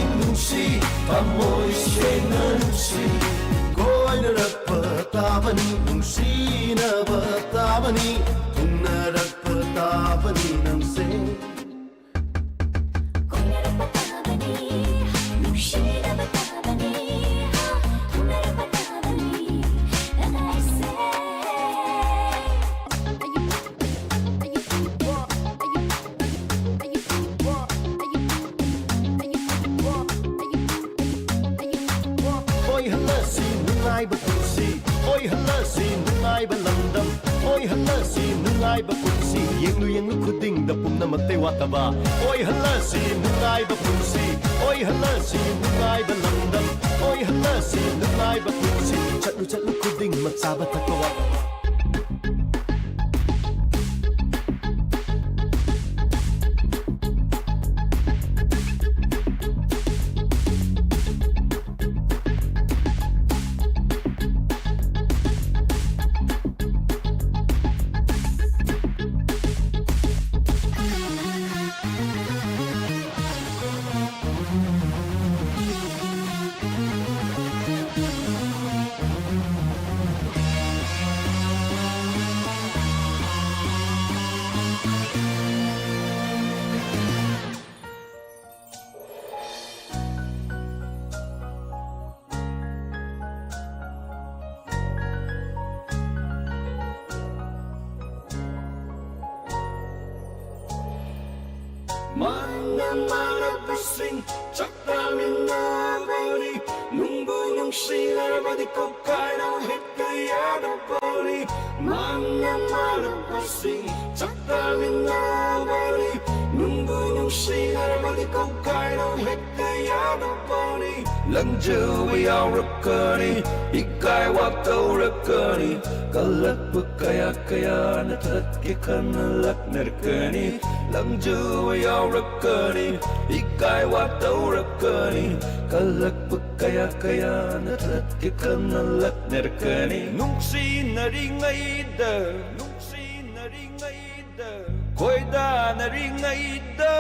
Speaker 9: Nungsi, loinarappa tabani nungsinaba tabani thungnarappa tabani nangse oi halasi nungai ba punsi oi halasi nungai ba landam oi halasi nungai ba punsi yenglu khuding da pumna matte wataba oi halasi nungai ba punsi oi halasi nungai ba landam oi halasi nungai ba punsi chatlu khuding matsaba takwa Manang chaktaminabari nung sinarabadi ko kaino hit kaya ng poli Manang chaktaminabari nung sinarabadi ko kaino hit kaya ng poli Langjawi aurakani ikay wataurakani kalakpa kaya natat kikanalak narkani Langjawi aurakani ikay wataurakani kalakpa kaya natat kikanalak narkani nung sinaringayda koida naringayda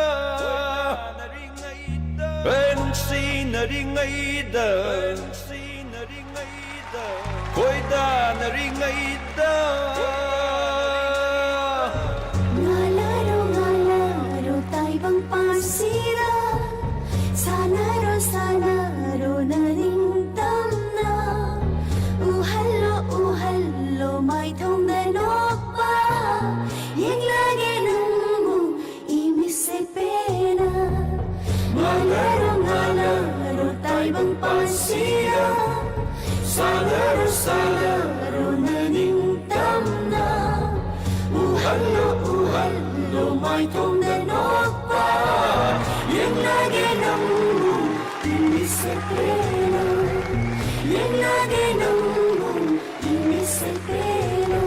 Speaker 9: nung sinaringayda koida naringayda
Speaker 8: ngalaro tay bang pasira sanaro naring tamna uhallo may thong danokpa yang lagi nunggu imise pena ngalaro tay bang pasira sanaro naring tamna uhallo may thong danokpa yang lagi nunggu imise pena yang lagi nunggu imise pena.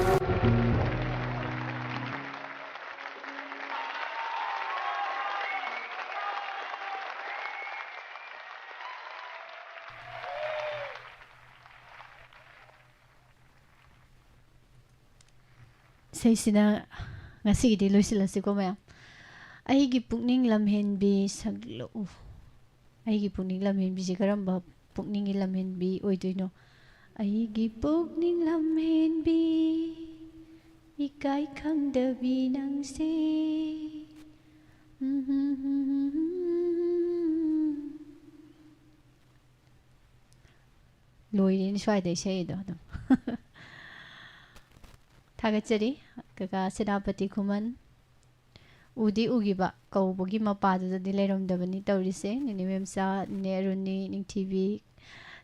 Speaker 1: Saysina ngasigi loisilasi ko maya aigi pukning lamhenbi saglo aigi pukning lamhenbi si karamba pukning lamhenbi oidoino aigi pukning lamhenbi ikai khangdabi nangse loirin swai sei do Thagachari kaka Senapati Kuman Udi Ugiba Kaubugi Mapada di Lerom Davani Taurise Nini Memsa Neruni Ning TV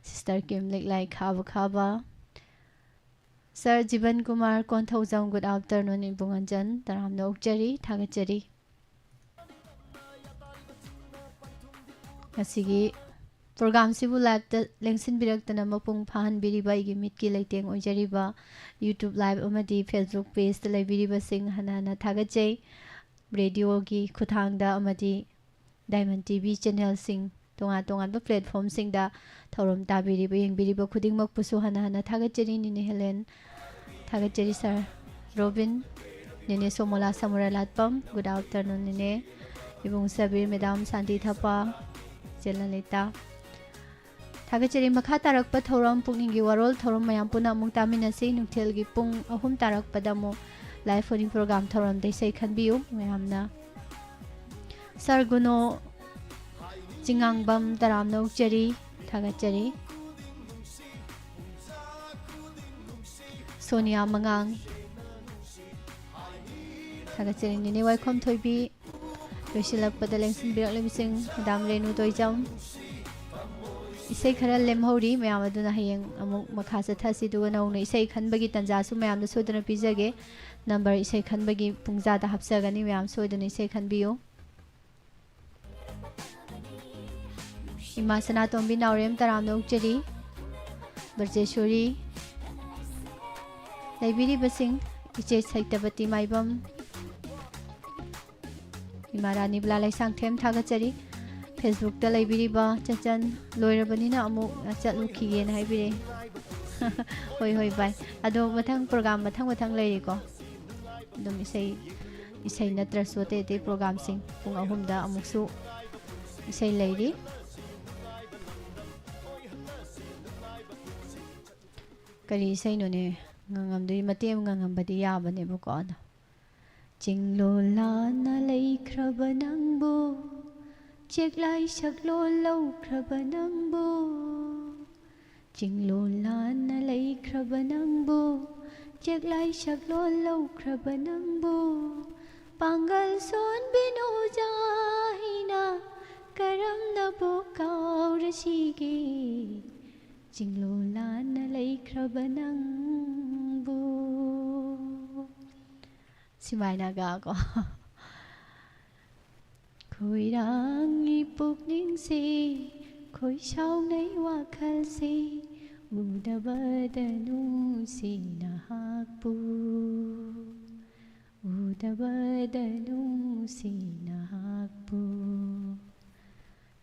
Speaker 1: Sister Kim Like Khaba Sir Jiban Kumar Konthauzam good afternoon in Bunganjan Taram Nokjari Thagachari Asigi program sibu live ta lengsin biraktana mapung phan biriba igi mitki leiteng oijariba YouTube live amadi Facebook page ta leibiriba sing hanana thagachei radio gi khuthangda amadi Diamond TV channel sing tonga ba platform sing da thorom ta biriba yengbiriba khuding mak pusu hanana thagacheri ni Helen thagacheri sir Robin nene Somola Samura Latpam good afternoon nene ibung Sabir Madam Santi Thapa Jelalita थागचरी मखा तारकपा थौरम पुकनिंगी वरोल थौरम मयाम पुना अमुक तामिनसी नुक्थेलगी पुंग अहुम तारकपदा मु live phoning programme थौरम दे इसे खनबियु मयामना सरगुनो चिंगांगबम तरामना उक्चरी थागचरी सोनिया मंगांग थागचरी निने वाइखम Thoibi लोइसिलकपदा लेंसिन बिरकलेमिसिंग madam Renu तोइजम इसे खरा लेमहौरी ma'am अदुना हयेंग अमुक मखा चथासी दुगा नौना इसे खनबगी तंजासु मैम सोदना पिजगे नंबर इसे खनबगी पुंगजादा हप्सगनी मैम सोदना इसे खनबियो इमा सनातोंबी नावरेम तरामना उक्चरी बरजेश्वरी लाइब्रेरी बसिंग इचे सैतबती माइबम इमा रानी ब्ला लाइसांग थेम थागचरी फेसबुक ता लाइब्रेरीबा चचन लोइरबनिना अमु चलुखिगे ना हाइबिरे होय होय बाय अदो मथंग प्रोग्राम मथंग लेरिको दम इसे नत्रसु ते प्रोग्राम सिंग पुंग अहुमदा अमुकसु इसे लेरी करी इसे नोने ngangam mateem ngangambadi yabane bu ko no chinglola na lei khrabanangbo cheklai saklo lo khrabanangbo chinglola na lei khrabanangbo cheklai saklo lo khrabanangbo pangal son bino jahina karam na bo kaurasige chinglola na lei khrabanangbo simaina ga ko khoirang ipukning se khoi sau nei wakhal se udabadanu sinahakpu udabadanu sinahakpu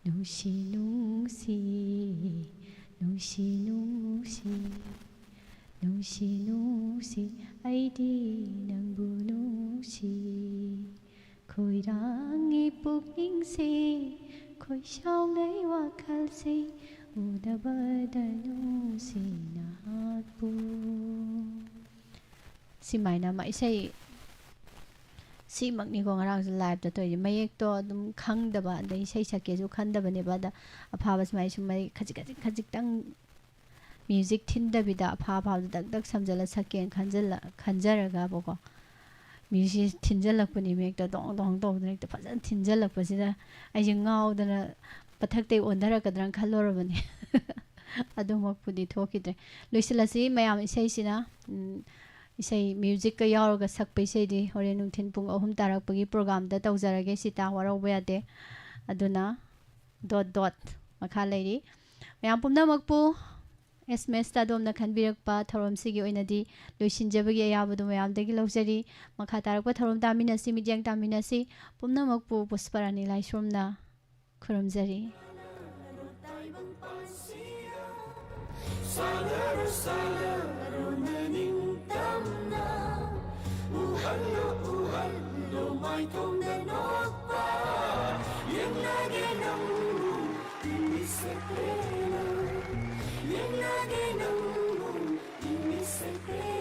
Speaker 1: nusi nusi nusi nusi nusi nusi aidi nangbu nusi khoirang ipukning se khoi sau nei wakhal se udabadanu sinahakpu simaina ma isai si makni ko ngarang live da toy mayek to dum khangdaba dai sei sake ju khandaba ne bada aphabas mai sumai khajik tang music thindabida apha dak dak samjala saken khanjaraga boko music thinjalakpani mek ta dong dong dong nek ta fajan thinjalakpasida ai jingau dana pathakte ondara kadran khallorabani adumakpudi thokidre loisilasi mayam isei sina isei music ka yaroga sakpai sei di hore nungthin pung ahum tarakpagi program da tawjarage sita warauba yade aduna dot makha leiri mayam pumna makpu SMS ta domna khanbirakpa thorom sigi oinadi loisinjabagi ayabadu mayam dagi laujari makha tarakpa thorom taminasi midyang taminasi pumna makpu pusparani laisromna khuramjari
Speaker 8: Secret